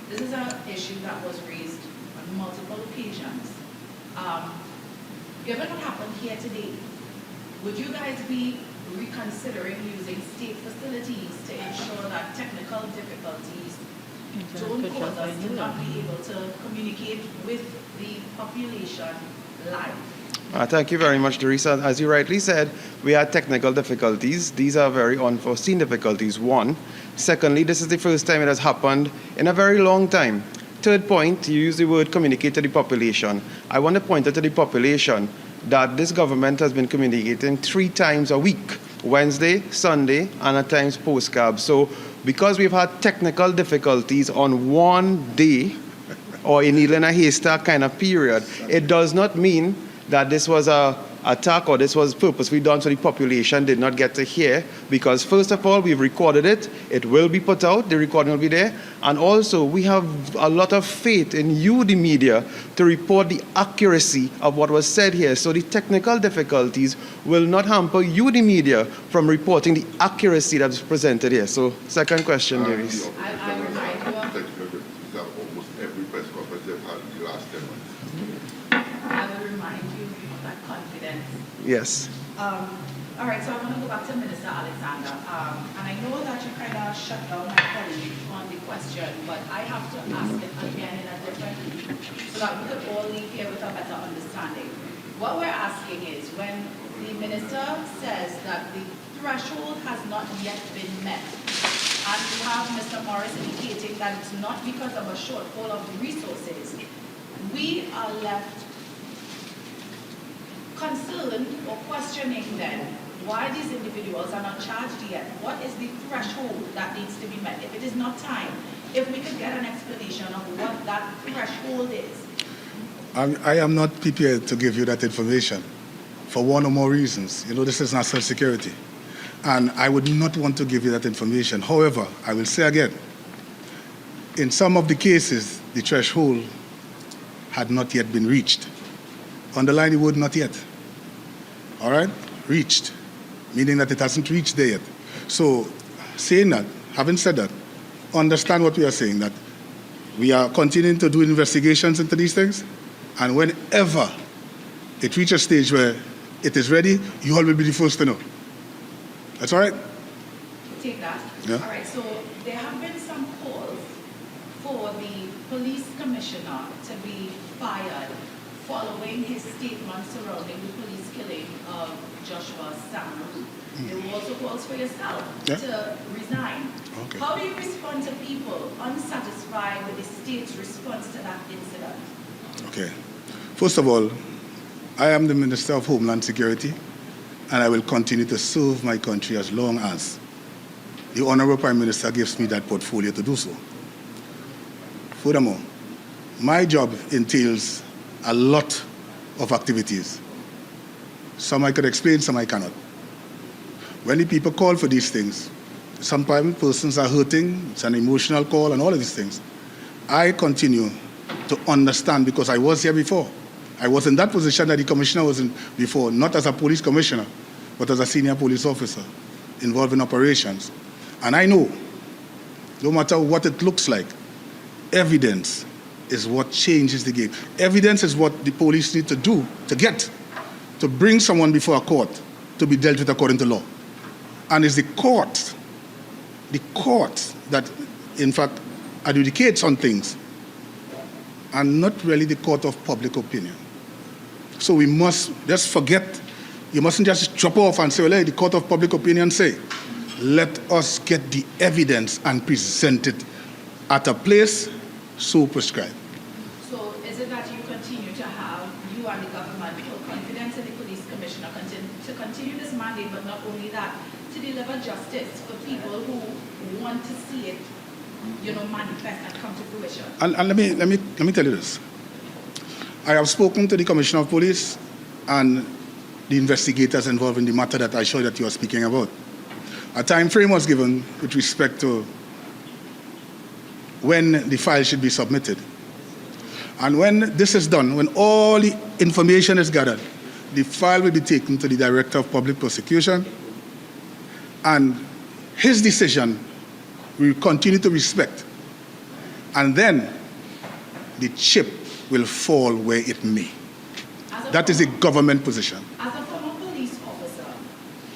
This is an issue that was raised on multiple occasions. Given what happened here today, would you guys be reconsidering using state facilities to ensure that technical difficulties don't cause us to not be able to communicate with the population live? Thank you very much, Teresa. As you rightly said, we had technical difficulties. These are very unforeseen difficulties, one. Secondly, this is the first time it has happened in a very long time. Third point, you use the word communicate to the population. I want to point out to the population that this government has been communicating 3 times a week, Wednesday, Sunday, and at times post-cab. So because we've had technical difficulties on one day, or in even a haystack kind of period, it does not mean that this was a attack or this was purposely done so the population did not get to hear, because first of all, we've recorded it. It will be put out. The recording will be there. And also, we have a lot of faith in you, the media, to report the accuracy of what was said here. So the technical difficulties will not hamper you, the media, from reporting the accuracy that is presented here. So, second question, Davis. I remind you of, almost every press conference they've had in the last 10 months. I will remind you of that confidence. Yes. All right, so I want to go back to Minister Alexander. And I know that you kind of shut down my colleague on the question, but I have to ask it again in a different way so that we could all leave here with a better understanding. What we're asking is, when the minister says that the threshold has not yet been met, and you have Mr. Morris indicating that it's not because of a shortfall of resources, we are left concerned or questioning then why these individuals are not charged yet. What is the threshold that needs to be met? If it is not time, if we could get an explanation of what that threshold is. I am not prepared to give you that information for one or more reasons. This is national security. And I would not want to give you that information. However, I will say again, in some of the cases, the threshold had not yet been reached. Underline the word not yet. All right? Reached, meaning that it hasn't reached there yet. So, saying that, having said that, understand what we are saying, that we are continuing to do investigations into these things, and whenever it reaches a stage where it is ready, you all will be the first to know. That's all right? Take that. Yeah. All right, so there have been some calls for the police commissioner to be fired following his statement surrounding the police killing of Joshua Samuel. There were also calls for yourself to resign. Okay. How do you respond to people unsatisfied with the state's response to that incident? Okay. First of all, I am the Minister of Homeland Security, and I will continue to serve my country as long as the Honorable Prime Minister gives me that portfolio to do so. Furthermore, my job entails a lot of activities. Some I could explain, some I cannot. When the people call for these things, sometimes persons are hurting, it's an emotional call and all of these things. I continue to understand because I was here before. I was in that position that the commissioner was in before, not as a police commissioner, but as a senior police officer involved in operations. And I know, no matter what it looks like, evidence is what changes the game. Evidence is what the police need to do to bring someone before a court to be dealt with according to law. And it's the court that, in fact, adjudicates on things, and not really the court of public opinion. So we must just forget, you mustn't just drop off and say, well, hey, the court of public opinion say. Let us get the evidence and present it at a place so prescribed. So is it that you continue to have, you and the government, full confidence in the police commissioner to continue this mandate, but not only that, to deliver justice for people who want to see it, manifest and come to fruition? And let me tell you this. I have spoken to the Commissioner of Police and the investigators involved in the matter that I showed that you are speaking about. A time frame was given with respect to when the file should be submitted. And when this is done, when all the information is gathered, the file will be taken to the Director of Public Prosecution, and his decision we will continue to respect. And then the chip will fall where it may. That is a government position. As a former police officer,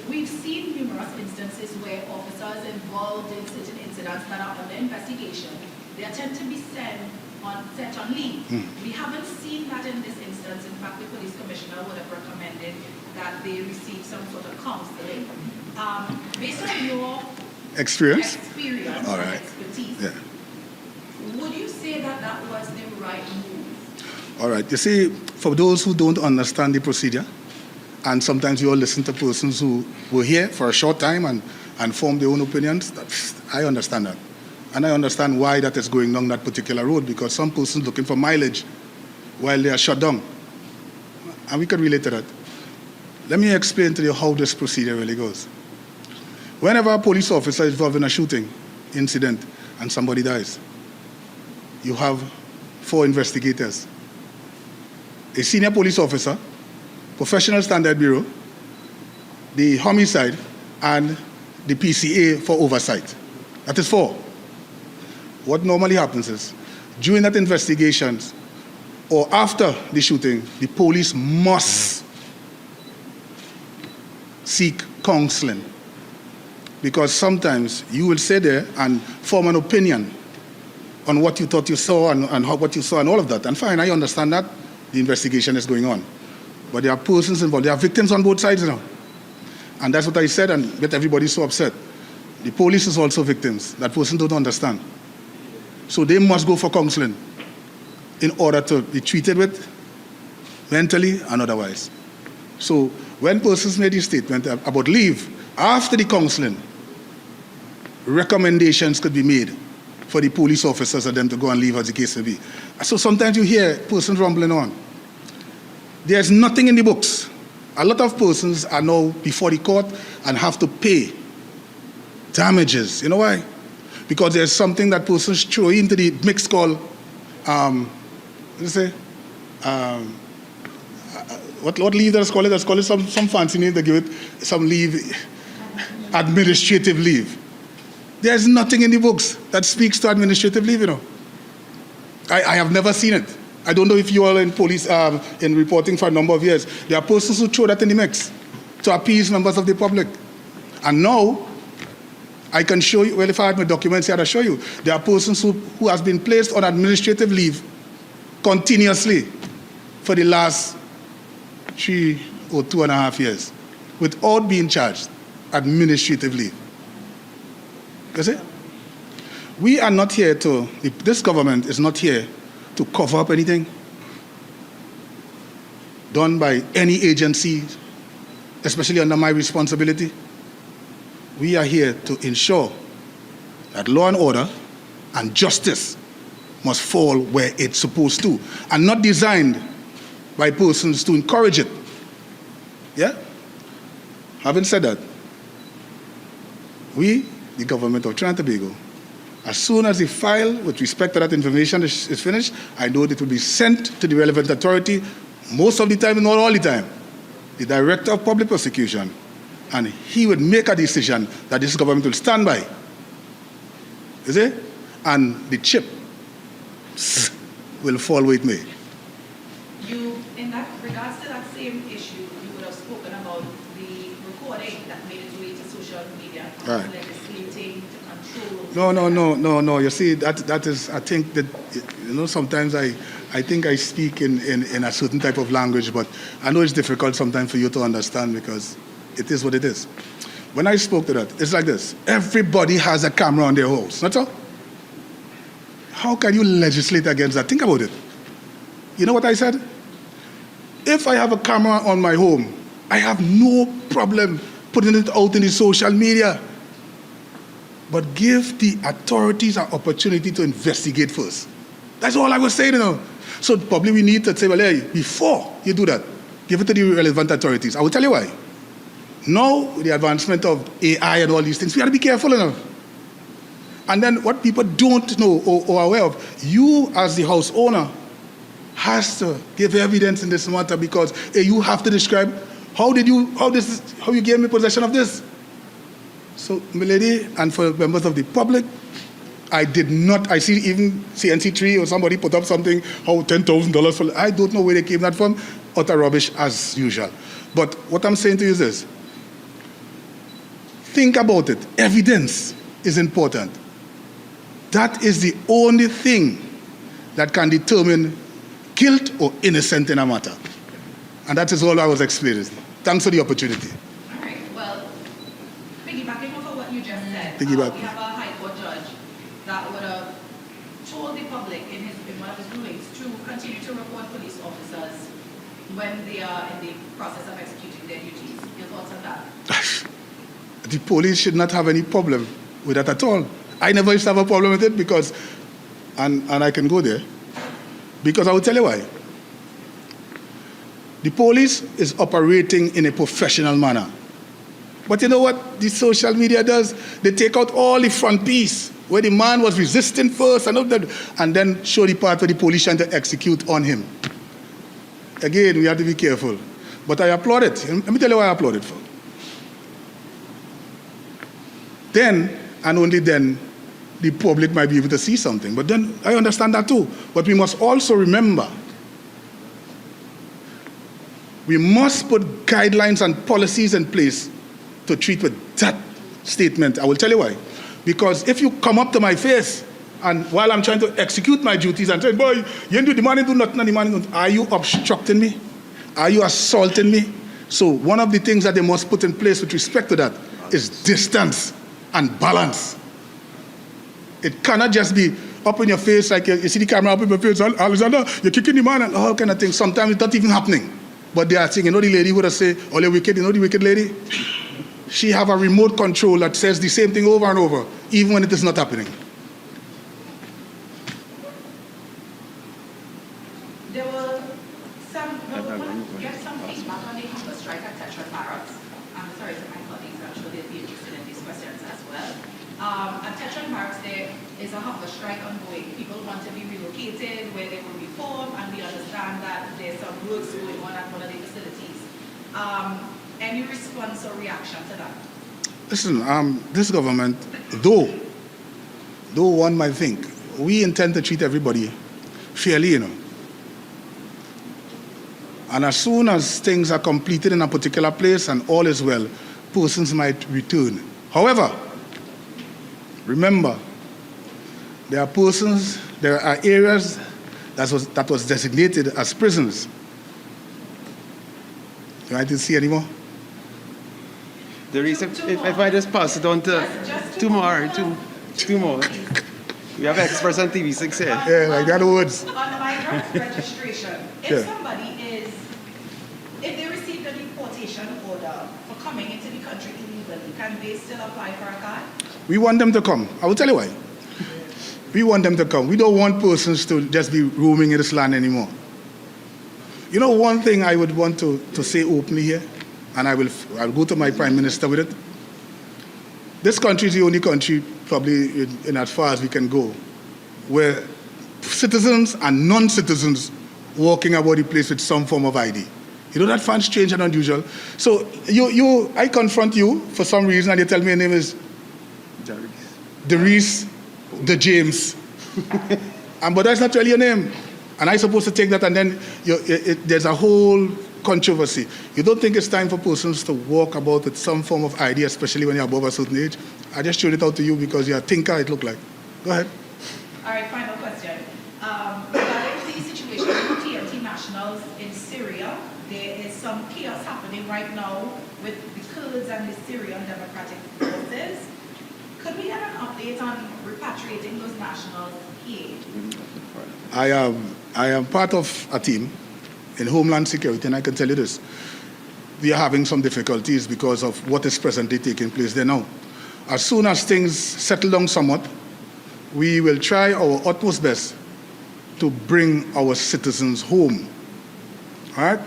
we've seen numerous instances where officers involved in certain incidents that are under investigation, they tend to be set on leave. We haven't seen that in this instance. In fact, the police commissioner would have recommended that they receive some sort of counseling. Based on your experience all right. Expertise, would you say that that was the right move? All right. You see, for those who don't understand the procedure, and sometimes you all listen to persons who were here for a short time and form their own opinions, I understand that. And I understand why that is going down that particular road, because some persons looking for mileage while they are shut down. And we can relate to that. Let me explain to you how this procedure really goes. Whenever a police officer is involved in a shooting incident and somebody dies, you have 4 investigators. A senior police officer, Professional Standard Bureau, the homicide, and the PCA for oversight. That is 4. What normally happens is, during that investigation or after the shooting, the police must seek counseling. Because sometimes you will sit there and form an opinion on what you thought you saw and what you saw and all of that. And fine, I understand that. The investigation is going on. But there are persons involved. There are victims on both sides now. And that's what I said, and get everybody so upset. The police is also victims. That person don't understand. So they must go for counseling in order to be treated with mentally and otherwise. So when persons made this statement about leave, after the counseling, recommendations could be made for the police officers and them to go and leave as the case may be. So sometimes you hear persons rumbling on. There's nothing in the books. A lot of persons are now before the court and have to pay damages. You know why? because there's something that persons throw into the mix called, what leave does call it? Let's call it some fancy name. They give it some leave, administrative leave. There's nothing in the books that speaks to administrative leave, you know. I have never seen it. I don't know if you all in police, in reporting for a number of years, there are persons who throw that in the mix to appease members of the public. And now, I can show you, well, if I had my documents here, I'll show you. There are persons who has been placed on administrative leave continuously for the last 3 or 2.5 years without being charged administrative leave. You see? We are not here to, this government is not here to cover up anything done by any agency, especially under my responsibility. We are here to ensure that law and order and justice must fall where it's supposed to, and not designed by persons to encourage it. Yeah? Having said that, we, the government of Trinidad and Tobago, as soon as the file with respect to that information is finished, I know it will be sent to the relevant authority, most of the time, not all the time, the Director of Public Prosecution, and he would make a decision that this government will stand by. You see? And the chip will fall where it may. You, in that regards to that same issue, you would have spoken about the recording that made its way to social media, Right. legislating to control. No. You see, that is, I think that, you know, sometimes I think I speak in a certain type of language, but I know it's difficult sometimes for you to understand because it is what it is. When I spoke to that, it's like this. Everybody has a camera on their house, not so? How can you legislate against that? Think about it. You know what I said? If I have a camera on my home, I have no problem putting it out in the social media. But give the authorities an opportunity to investigate first. That's all I was saying, you know. So probably we need to say, well, hey, before you do that, give it to the relevant authorities. I will tell you why. Now, with the advancement of AI and all these things, we have to be careful enough. And then what people don't know or are aware of, you as the house owner has to give evidence in this matter because you have to describe how you gave me possession of this. So, my lady, and for members of the public, I see even CNC3 or somebody put up something, $10,000 for, I don't know where they came that from, utter rubbish as usual. But what I'm saying to you is this, think about it, evidence is important. That is the only thing that can determine guilt or innocent in a matter. And that is all I was explaining. Thanks for the opportunity. All right, well, piggybacking off of what you just said, Piggyback. we have a High Court judge that would have told the public in one of his rulings to continue to report police officers when they are in the process of executing their duties. Your thoughts on that? The police should not have any problem with that at all. I never used to have a problem with it because, and I can go there, because I will tell you why. The police is operating in a professional manner. But you know what the social media does? They take out all the front piece, where the man was resisting first and then show the part where the police trying to execute on him. Again, we have to be careful. But I applaud it. Let me tell you why I applaud it for. Then, and only then, the public might be able to see something. But then, I understand that too. But we must also remember, we must put guidelines and policies in place to treat with that statement. I will tell you why. Because if you come up to my face, and while I'm trying to execute my duties and say, boy, you didn't do the money, do nothing, and the money do, are you obstructing me? Are you assaulting me? So one of the things that they must put in place with respect to that is distance and balance. It cannot just be up in your face, like you see the camera up in your face, Alexander, you're kicking the man, and all kind of things. Sometimes it's not even happening. But they are saying, you know the lady who would say, oh, you're wicked, you know the wicked lady? She have a remote control that says the same thing over and over, even when it is not happening. There were some feedback on the hunger strike at Tetra Barracks. I'm sorry to my colleagues, I'm sure they'll be interested in these questions as well. At Tetra Barracks, there is a hunger strike ongoing. People want to be relocated where they will be formed, and we understand that there's some works going on at one of the facilities. Any response or reaction to that? Listen, this government, though one might think, we intend to treat everybody fairly, you know. And as soon as things are completed in a particular place and all is well, persons might return. However, remember, there are areas that was designated as prisons. You want to see anymore? The reason, if I just pass it on to two more. We have experts on TV6 here. Yeah, like that words. On the migrant registration, if Yeah. somebody if they received a deportation order for coming into the country illegally, can they still apply for a card? We want them to come. I will tell you why. We want them to come. We don't want persons to just be roaming in this land anymore. You know, one thing I would want to say openly here, and I'll go to my Prime Minister with it. This country is the only country, probably in as far as we can go, where citizens and non-citizens walking about the place with some form of ID. You know, that sounds strange and unusual. So I confront you for some reason, and you tell me your name is Darius the James. But that's not really your name. And I'm supposed to take that, and then there's a whole controversy. You don't think it's time for persons to walk about with some form of ID, especially when you're above a certain age? I just showed it out to you because you're a thinker, it looked like. Go ahead. All right, final question. Regarding the situation with TNT nationals in Syria, there is some chaos happening right now with the Kurds and the Syrian Democratic Forces. Could we get an update on repatriating those nationals here? I am part of a team in Homeland Security, and I can tell you this. We are having some difficulties because of what is presently taking place there now. As soon as things settle down somewhat, we will try our utmost best to bring our citizens home. All right?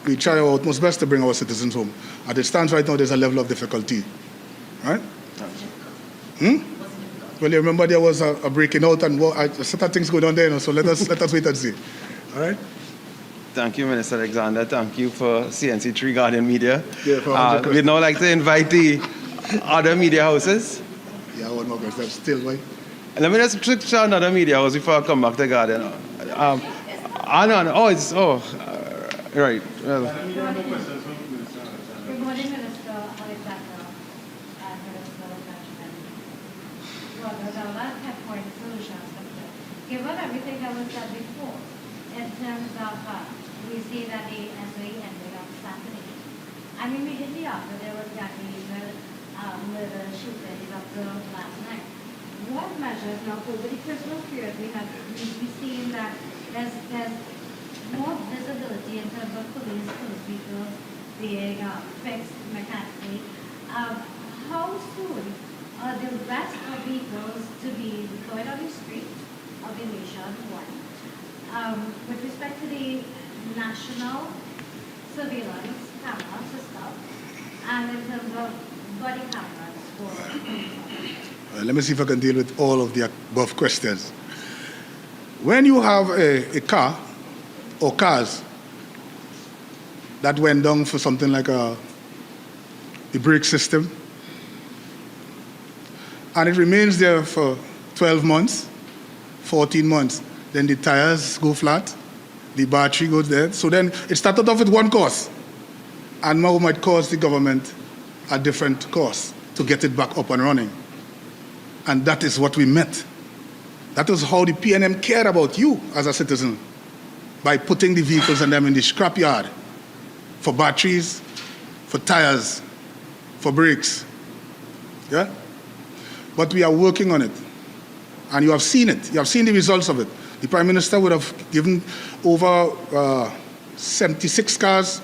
We try our utmost best to bring our citizens home. As it stands right now, there's a level of difficulty. All right? Well, you remember there was a breaking out and a set of things going on there, you know, so let us wait and see. All right? Thank you, Minister Alexander. Thank you for CNC3 Guardian Media. Yeah, for 100%. We'd now like to invite the other media houses. Yeah, one more question. Still, right? Let me just switch to another media house before I come back to Guardian. Right. Well, Good morning, Minister Alexander and Minister Benjamin. Well, there's a lot of point solutions. Given everything that was said before, in terms of, we see that the SOE ended up Saturday. And immediately after, there was that murder shooting observed last night. What measures now over the Christmas period we've seen that there's more visibility in terms of police vehicles being fixed mechanically. How soon are the rest of vehicles to be deployed on the streets of the nation? One. With respect to the national surveillance camera system, and in terms of body cameras for... Let me see if I can deal with all of the above questions. When you have a car or cars that went down for something like the brake system, and it remains there for 12 months, 14 months, then the tires go flat, the battery goes dead. So then it started off with one cost, and now might cost the government a different cost to get it back up and running. And that is what we meant. That was how the PNM cared about you as a citizen, by putting the vehicles and them in the scrapyard for batteries, for tires, for brakes. Yeah? But we are working on it. And you have seen it. You have seen the results of it. The Prime Minister would have given over 76 cars,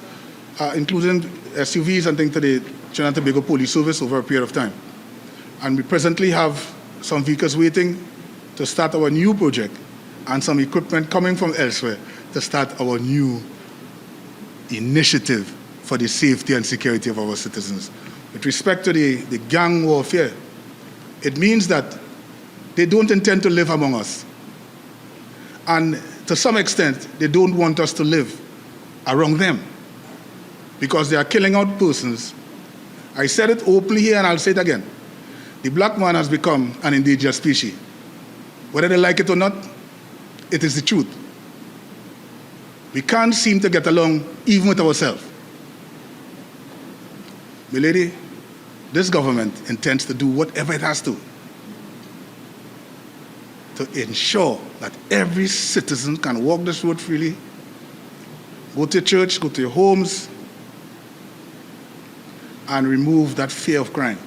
including SUVs and things, to the Trinidad and Tobago Police Service over a period of time. And we presently have some vehicles waiting to start our new project, and some equipment coming from elsewhere to start our new initiative for the safety and security of our citizens. With respect to the gang warfare, It means that they don't intend to live among us. And to some extent, they don't want us to live around them because they are killing out persons. I said it openly here and I'll say it again. The black man has become an endangered species. Whether they like it or not, it is the truth. We can't seem to get along even with ourselves. My lady, this government intends to do whatever it has to ensure that every citizen can walk this road freely, go to church, go to your homes, and remove that fear of crime.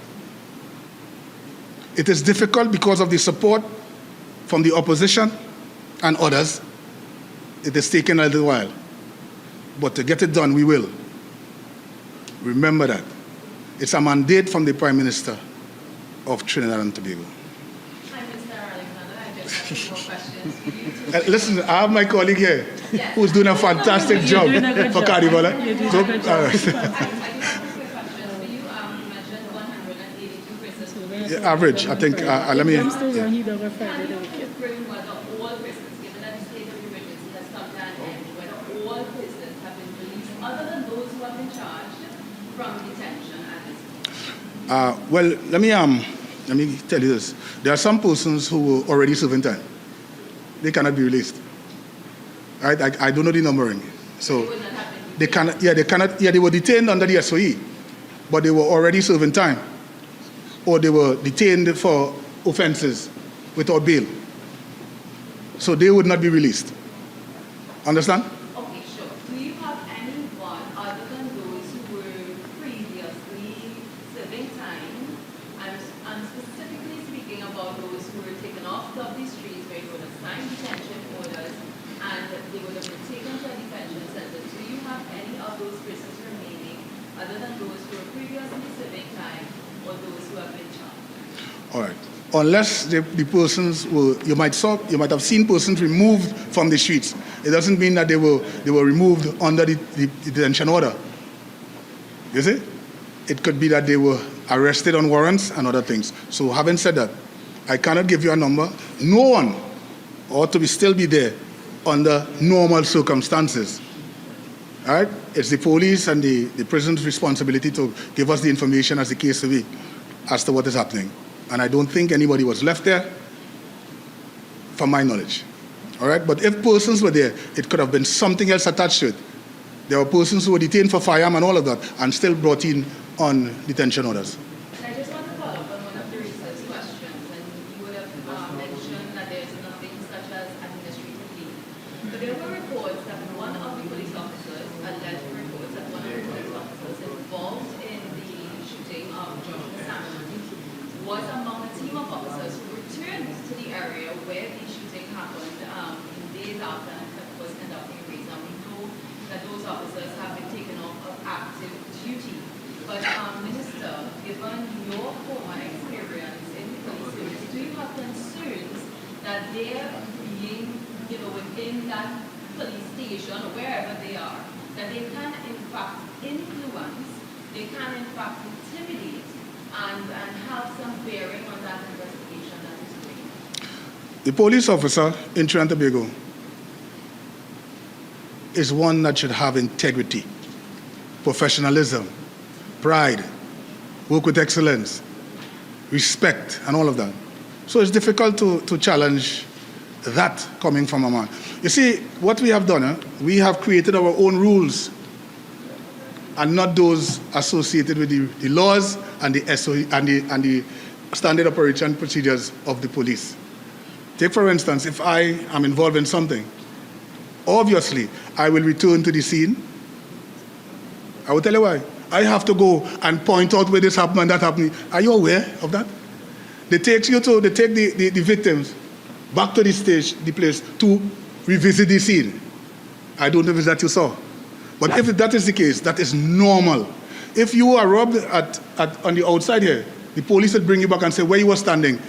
It is difficult because of the support from the opposition and others. It has taken a little while. But to get it done, we will. Remember that. It's a mandate from the Prime Minister of Trinidad and Tobago. Hi, Mr. Alexander. I just have some more questions for you. Listen, I have my colleague here Yes. who's doing a fantastic job You're doing a good for job. Carnival. You're doing So, a good job. I do have a quick question for you. You mentioned 182 prisons. average, I think, let me... Can you confirm whether all prisons, given that the state of emergency has come to an end, whether all prisons have been released other than those who have been charged from detention at this point? Well, let me tell you this. There are some persons who were already serving time. They cannot be released. Right? I don't know the numbering. So They would not have been they cannot, they were detained under the SOE, but they were already serving time. Or they were detained for offenses without bail. So they would not be released. Understand? Okay, sure. Do you have anyone other than those who were previously serving time, and specifically speaking about those who were taken off of the streets where you would have signed detention orders and they would have been taken to a detention center? Do you have any of those prisoners remaining other than those who were previously serving time or those who have been charged? All right. Unless the persons were, you might have seen persons removed from the streets. It doesn't mean that they were removed under the detention order. You see? It could be that they were arrested on warrants and other things. So having said that, I cannot give you a number. No one ought to still be there under normal circumstances. All right? It's the police and the prison's responsibility to give us the information as the case may be as to what is happening. And I don't think anybody was left there, from my knowledge. All right? But if persons were there, it could have been something else attached to it. There were persons who were detained for firearm and all of that, and still brought in on detention orders. And I just want to follow up on one of the research questions, and you would have mentioned that there's nothing such as administrative leave. But there were reports that one of the police officers, alleged reports that one of the police officers involved in the shooting of Joshua Salmon was among a team of officers who returned to the area where the shooting happened in days after and was conducting raids. And we know that those officers have been taken off of active duty. But Minister, given your former experience in the police service, do you have concerns that they're being, within that police station or wherever they are, that they can in fact influence, they can in fact intimidate and have some bearing on that investigation that is doing? The police officer in Trinidad and Tobago is one that should have integrity, professionalism, pride, work with excellence, respect, and all of that. So it's difficult to challenge that coming from a man. You see, what we have done, we have created our own rules and not those associated with the laws and the SOE and the standard operation procedures of the police. Take, for instance, if I am involved in something, obviously, I will return to the scene. I will tell you why. I have to go and point out where this happened and that happened. Are you aware of that? They take the victims back to the stage, the place, to revisit the scene. I don't know if it's that you saw. But if that is the case, that is normal. If you are robbed on the outside here, the police will bring you back and say, where you were standing,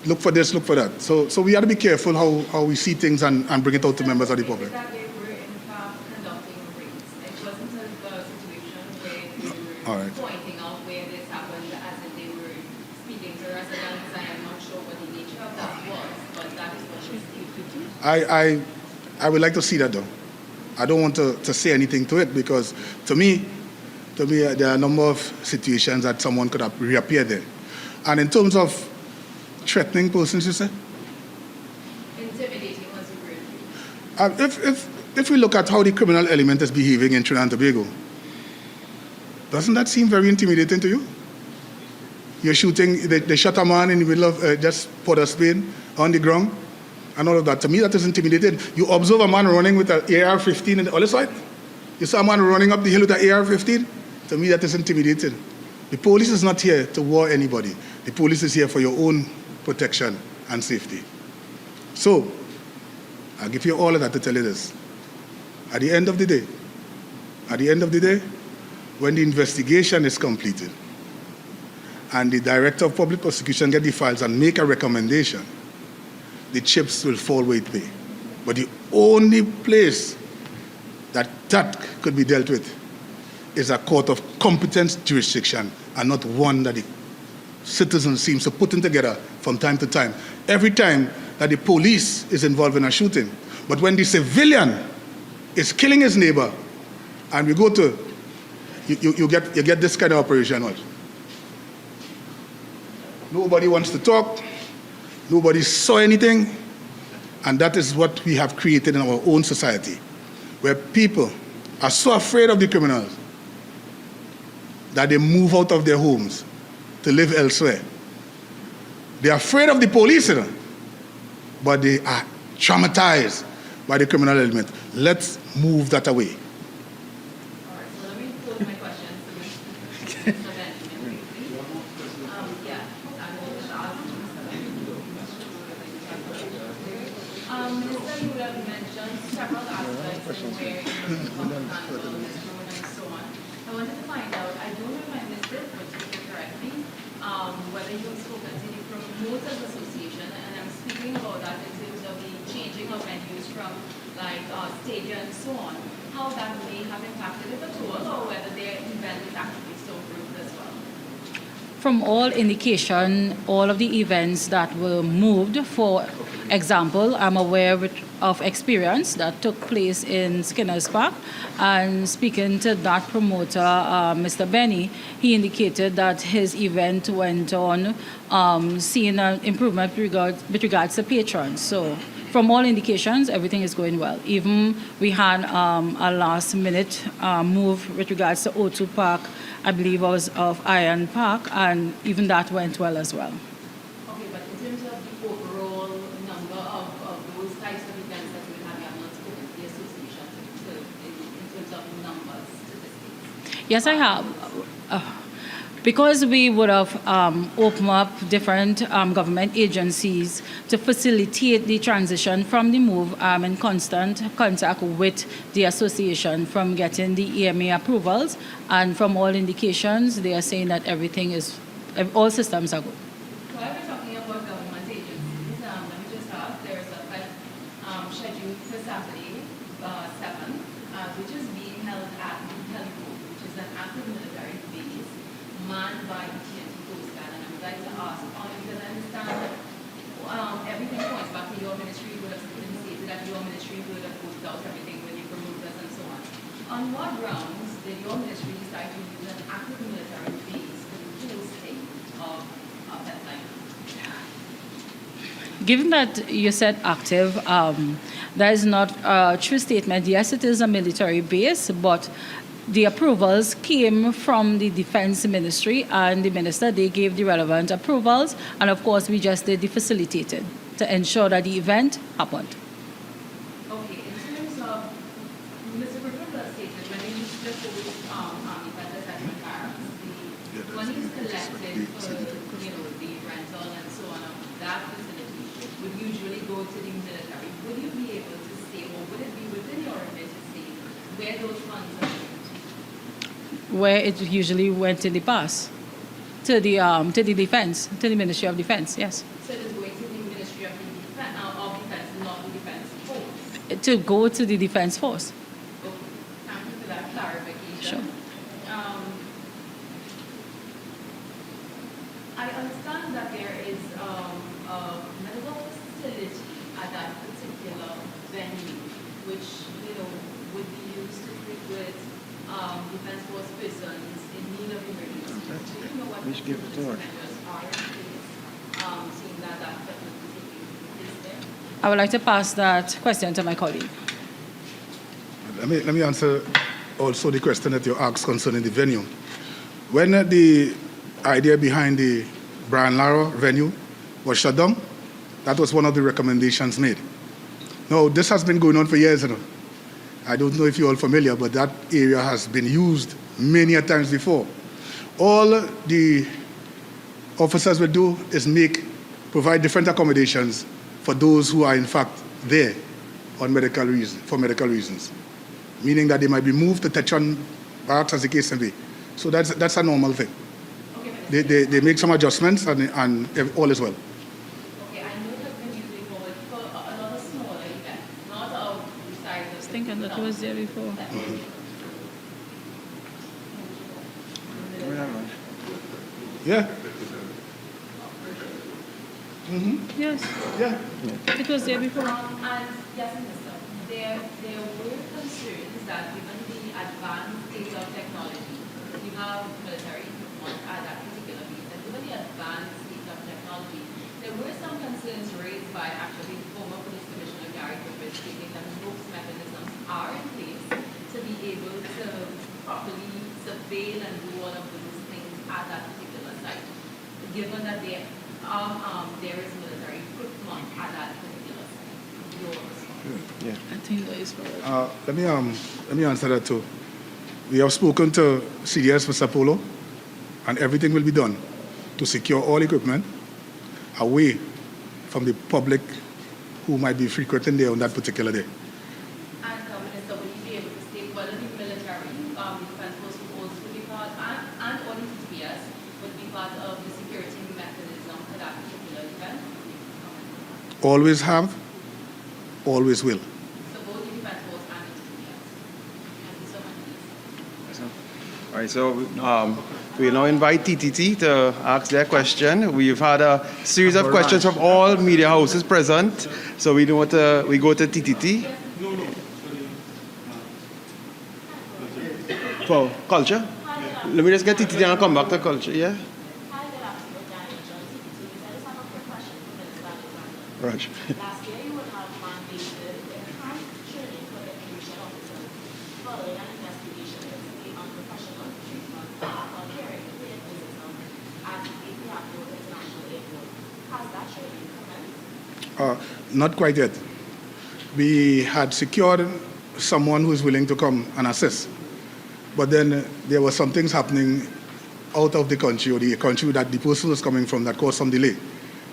look for this, look for that. So we have to be careful how we see things and bring it out to members of the public. That they were in fact conducting raids. It wasn't a situation where they were All right. pointing out where this happened, as if they were speaking to residents and I would like to see that done. I don't want to say anything to it because to me, there are a number of situations that someone could have reappear there. And in terms of threatening persons, you say? Intimidating was a great If we look at how the criminal element is behaving in Trinidad and Tobago, doesn't that seem very intimidating to you? You're shooting, they shot a man in the middle of just Port of Spain on the ground and all of that. To me, that is intimidating. You observe a man running with an AR-15 on the other side. You saw a man running up the hill with an AR-15. To me, that is intimidating. The police is not here to war anybody. The police is here for your own protection and safety. So, I'll give you all of that to tell you this. At the end of the day, when the investigation is completed and the Director of Public Prosecution get the files and make a recommendation, the chips will fall where it may. But the only place that could be dealt with is a court of competent jurisdiction and not one that the citizens seem to putting together from time to time. Every time that the police is involved in a shooting. But when the civilian is killing his neighbor, and we go to, you get this kind of operation. What? Nobody wants to talk, nobody saw anything, and that is what we have created in our own society, where people are so afraid of the criminals that they move out of their homes to live elsewhere. They are afraid of the police, you know, but they are traumatized by the criminal element. Let's move that away. All right, so let me pose my questions to Mr. Benjamin. Yeah, I'm going to ask Mr. Benjamin. Minister, you would have mentioned several aspects in where you handle this road and so on. I wanted to find out, I don't know if I missed it, but you can correct me, whether you have spoken to the Promoters Association, and I'm speaking about that in terms of the changing of venues from like stadium and so on, how that may have impacted it at all, or whether their event is actually still approved as well. From all indication, all of the events that were moved, for example, I'm aware of experience that took place in Skinner's Park, and speaking to that promoter, Mr. Benny, he indicated that his event went on seeing an improvement with regards to patrons. So from all indications, everything is going well. Even we had a last minute move with regards to O2 Park, I believe it was of Iron Park, and even that went well as well. Okay, but in terms of the overall number of those types of events that we have, you have not spoken to the association in terms of numbers, statistics? Yes, I have. Because we would have opened up different government agencies to facilitate the transition from the move, in constant contact with the association from getting the EMA approvals, and from all indications, they are saying that everything is, all systems are good. While we're talking about government agencies, let me just ask, there's a flight scheduled for Saturday, 7th, which is being held at the Heliport, which is an active military base manned by the TNT Coast Guard. And I would like to ask, because I understand that everything points back to your ministry, would have stated that your ministry would have worked out everything with the promoters and so on. On what grounds did your ministry decide to use an active military base for the hosting of that flight? Given that you said active, that is not a true statement. Yes, it is a military base, but the approvals came from the Defense Ministry, and the minister, they gave the relevant approvals, and of course we just did the facilitated to ensure that the event happened. Okay, in terms of Mr. Griffin stated when he just over Army Federal Settlement Barracks, the money is collected for the rental and so on of that facility would usually go to the military. Would you be able to say, or would it be within your remit to say where those funds are going? Where it usually went in the past, to the defense, to the Ministry of Defense, yes. So it is going to the Ministry of Defense, not the Defense Force? To go to the Defense Force. Okay, thank you for that clarification. Sure. I understand that there is a medical facility at that particular particular venue, which, would be used to treat with defense force persons in need of emergency. Do you know what We should give it to her. measures are in place, seeing that definitely taking place there? I would like to pass that question to my colleague. Let me answer also the question that you asked concerning the venue. When the idea behind the Brian Lara venue was shut down, that was one of the recommendations made. Now, this has been going on for years. I don't know if you're all familiar, but that area has been used many a times before. All the officers will do is provide different accommodations for those who are in fact there for medical reasons, meaning that they might be moved to Tetron Barracks as the case may be. So that's a normal thing. Okay, They make some adjustments and all is well. okay, I know that when using it for another smaller event, not of the size of. I was thinking that it was there before. Yeah. Yes, Yeah. it was there before. And yes, Minister, there were concerns that given the advanced state of technology, you have military equipment at that particular base, and given the advanced state of technology, there were some concerns raised by actually former Police Commissioner Gary Griffiths stating that those mechanisms are in place to be able to properly surveil and do all of those things at that particular site, given that there is military equipment at that particular site. Your response. I think that is correct. Let me answer that too. We have spoken to CDS Mr. Polo, and everything will be done to secure all equipment away from the public who might be frequenting there on that particular day. And Minister, will you be able to state whether the military, the defense force would also be part, and or the TPS would be part of the security mechanism for that particular event? Always have, always will. So both the defense force and the TPS. Thank you so much, Minister. All right, so we now invite TTT to ask their question. We've had a series of questions from all media houses present, so we go to TTT. For culture? Let me just get TTT and I'll come back to culture, yeah? Hi, good afternoon, Daniel Jones, CPTV. I just have a quick question for Minister Alexander. Roger. Last year, you would have mandated enhanced training for the immigration officers following an investigation into the unprofessional treatment of appearing paid visitors at Ethiopian International Airport. Has that training commenced? Not quite yet. We had secured someone who is willing to come and assist. But then there were some things happening out of the country or the country that the person was coming from that caused some delay.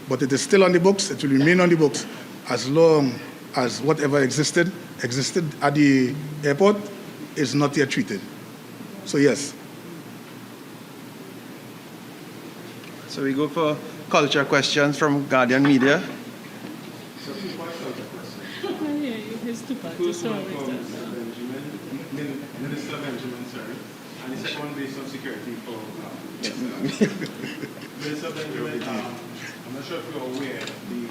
But it is still on the books. It will remain on the books as long as whatever existed at the airport is not yet treated. So yes. So we go for culture questions from Guardian Media. First one from Minister Benjamin, sorry, and the second based on security for Minister Benjamin. I'm not sure if you're aware, the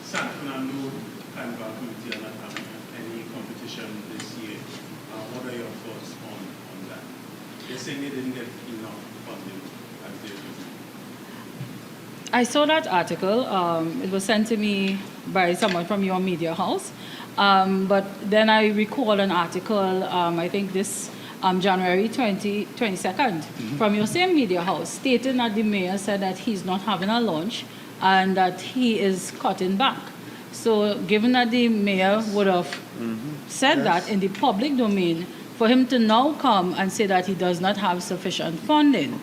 San Fernando Carnival Committee are not having any competition this year. What are your thoughts on that? They're saying they didn't get enough funding as they should. I saw that article. It was sent to me by someone from your media house. But then I recall an article, I think this January 22nd, from your same media house, stating that the mayor said that he's not having a launch and that he is cutting back. So given that the mayor would have said that in the public domain, for him to now come and say that he does not have sufficient funding,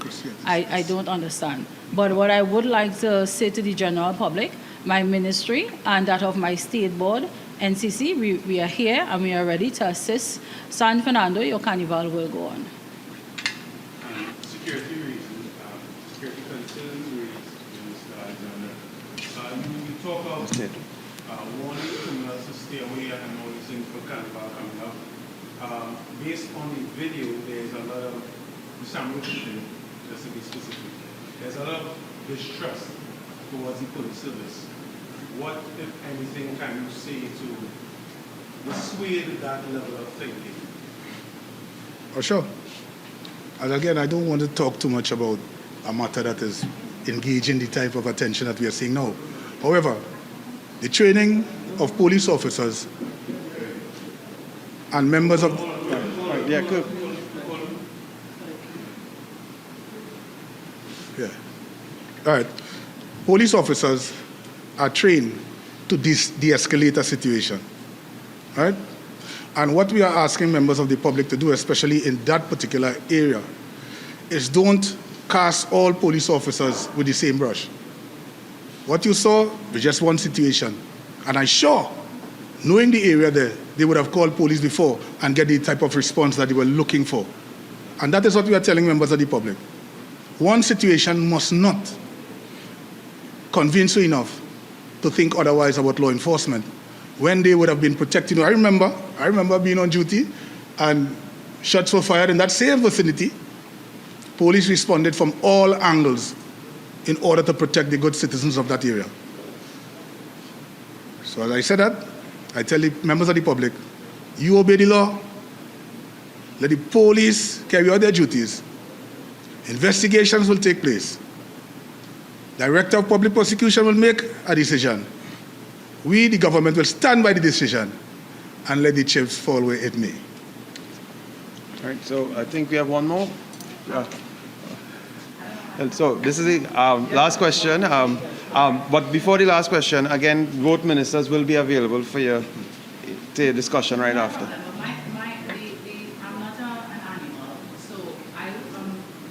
I don't understand. But what I would like to say to the general public, my ministry and that of my state board, NCC, we are here and we are ready to assist San Fernando. Your carnival will go on. Security reasons, security concerns raised, Mr. Alexander. You talk about warning criminals to stay away and all these things for carnival coming up. Based on the video, there's a lot of, just to be specific, there's a lot of distrust towards the police service. what, if anything, can you say to dissuade that level of thinking? Oh, sure. And again, I don't want to talk too much about a matter that is engaging the type of attention that we are seeing now. However, the training of police officers and members of... Yeah, good. Yeah. All right. Police officers are trained to de-escalate a situation. All right? And what we are asking members of the public to do, especially in that particular area, is don't cast all police officers with the same brush. What you saw was just one situation. And I'm sure, knowing the area there, they would have called police before and get the type of response that they were looking for. And that is what we are telling members of the public. One situation must not convince you enough to think otherwise about law enforcement when they would have been protecting you. I remember being on duty and shots were fired in that same vicinity. Police responded from all angles in order to protect the good citizens of that area. So as I said that, I tell the members of the public, you obey the law, let the police carry out their duties. Investigations will take place. Director of Public Prosecution will make a decision. We, the government, will stand by the decision and let the chips fall where it may. All right, so I think we have one more. Yeah. And so this is the last question. But before the last question, again, both ministers will be available for your discussion right after. I'm not an animal, so I'm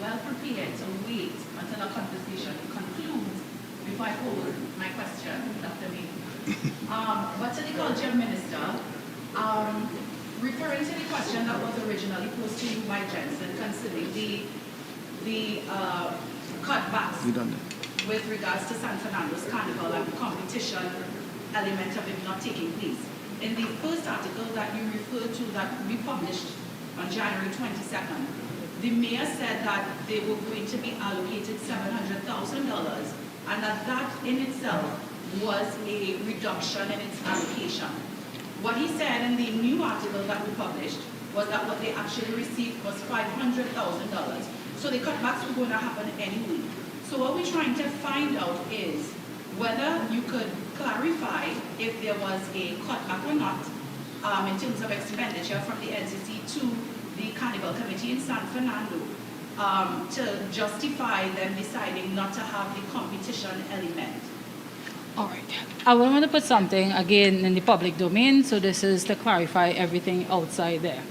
well prepared to wait until a conversation concludes before I pose my question, Dr. May. But to the culture minister, referring to the question that was originally posed to you by Jensen concerning the cutbacks with regards to San Fernando's carnival and the competition element of it not taking place. In the first article that you referred to that we published on January 22nd, the mayor said that they were going to be allocated $700,000 and that in itself was a reduction in its allocation. What he said in the new article that we published was that what they actually received was $500,000. So the cutbacks were going to happen anyway. So what we're trying to find out is whether you could clarify if there was a cutback or not in terms of expenditure from the NCC to the Carnival Committee in San Fernando to justify them deciding not to have the competition element. All right. I want to put something again in the public domain, so this is to clarify everything outside there.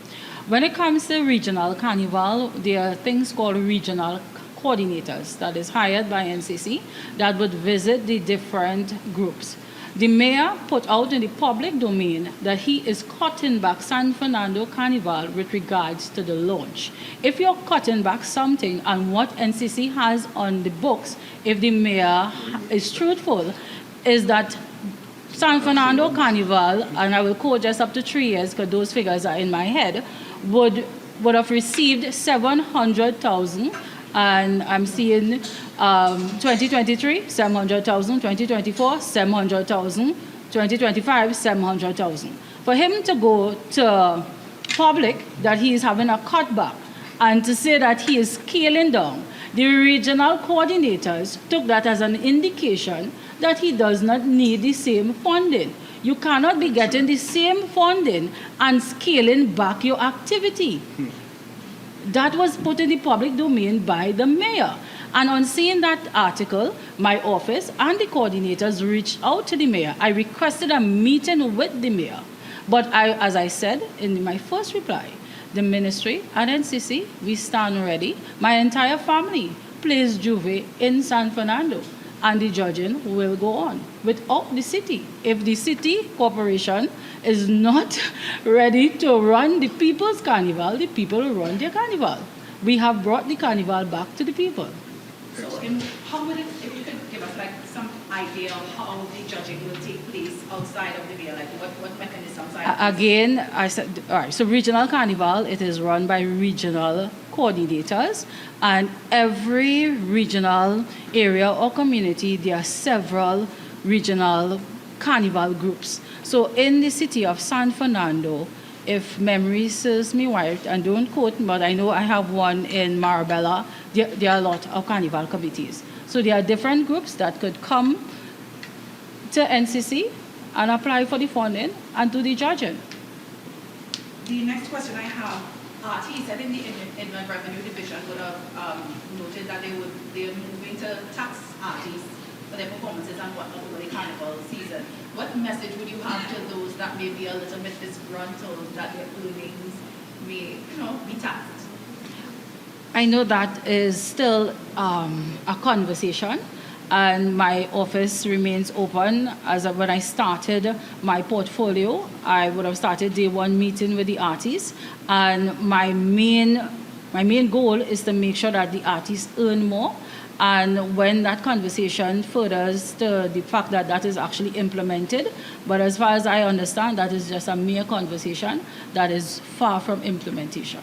When it comes to regional carnival, there are things called regional coordinators that is hired by NCC that would visit the different groups. The mayor put out in the public domain that he is cutting back San Fernando Carnival with regards to the launch. If you're cutting back something and what NCC has on the books, if the mayor is truthful, is that San Fernando Carnival, and I will quote just up to 3 years because those figures are in my head, would have received 700,000, and I'm seeing 2023, 700,000, 2024, 700,000, 2025, 700,000. For him to go to public that he is having a cutback and to say that he is scaling down, the regional coordinators took that as an indication that he does not need the same funding. You cannot be getting the same funding and scaling back your activity. That was put in the public domain by the mayor. And on seeing that article, my office and the coordinators reached out to the mayor. I requested a meeting with the mayor. But as I said in my first reply, the ministry and NCC, we stand ready. My entire family plays Juve in San Fernando, and the judging will go on without the city. If the city corporation is not ready to run the people's carnival, the people will run their carnival. We have brought the carnival back to the people. So how would it, if you could give us like some idea of how the judging will take place outside of the mayor, like what mechanisms are Again, I said, all right, so regional carnival, it is run by regional coordinators, and every regional area or community, there are several regional carnival groups. So in the city of San Fernando, if memory serves me right, and don't quote, but I know I have one in Marabella, there are a lot of carnival committees. So there are different groups that could come to NCC and apply for the funding and do the judging. The next question I have, he said in the Inland Revenue Division would have noted that they are moving to tax artists for their performances and whatnot over the carnival season. What message would you have to those that may be a little bit disgruntled that their earnings may, be taxed? I know that is still a conversation, and my office remains open. As of when I started my portfolio, I would have started day one meeting with the artists, and my main goal is to make sure that the artists earn more. And when that conversation furthers to the fact that that is actually implemented, but as far as I understand, that is just a mere conversation that is far from implementation.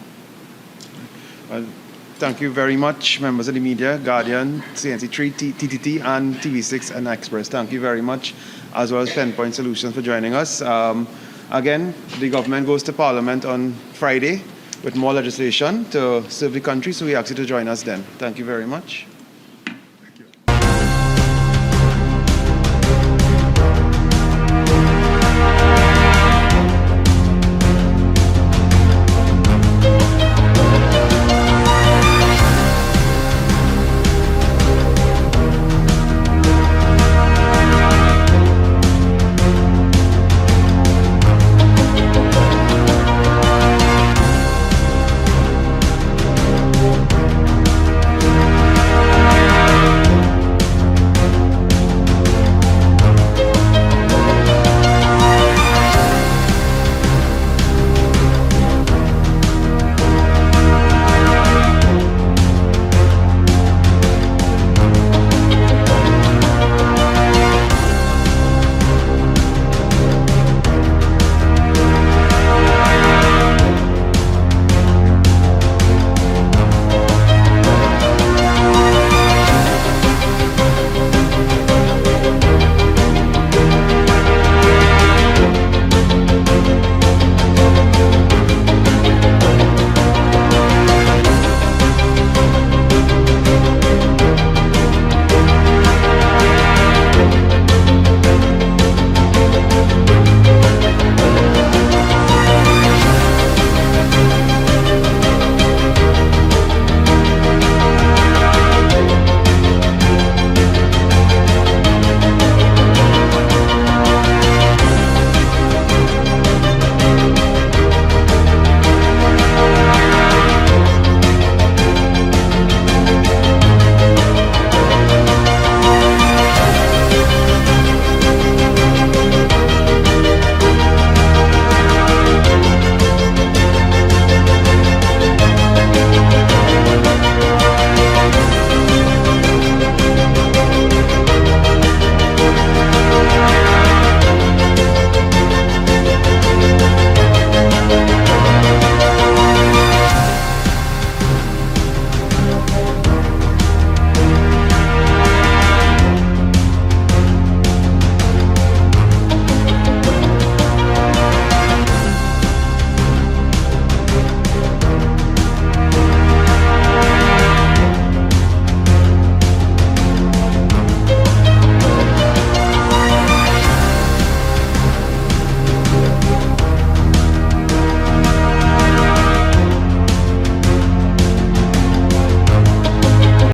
Well, thank you very much, members of the media, Guardian, CNC3, TTT, and TV6 and Express. Thank you very much, as well as Penpoint Solutions for joining us. Again, the government goes to Parliament on Friday with more legislation to serve the country, so we ask you to join us then. Thank you very much.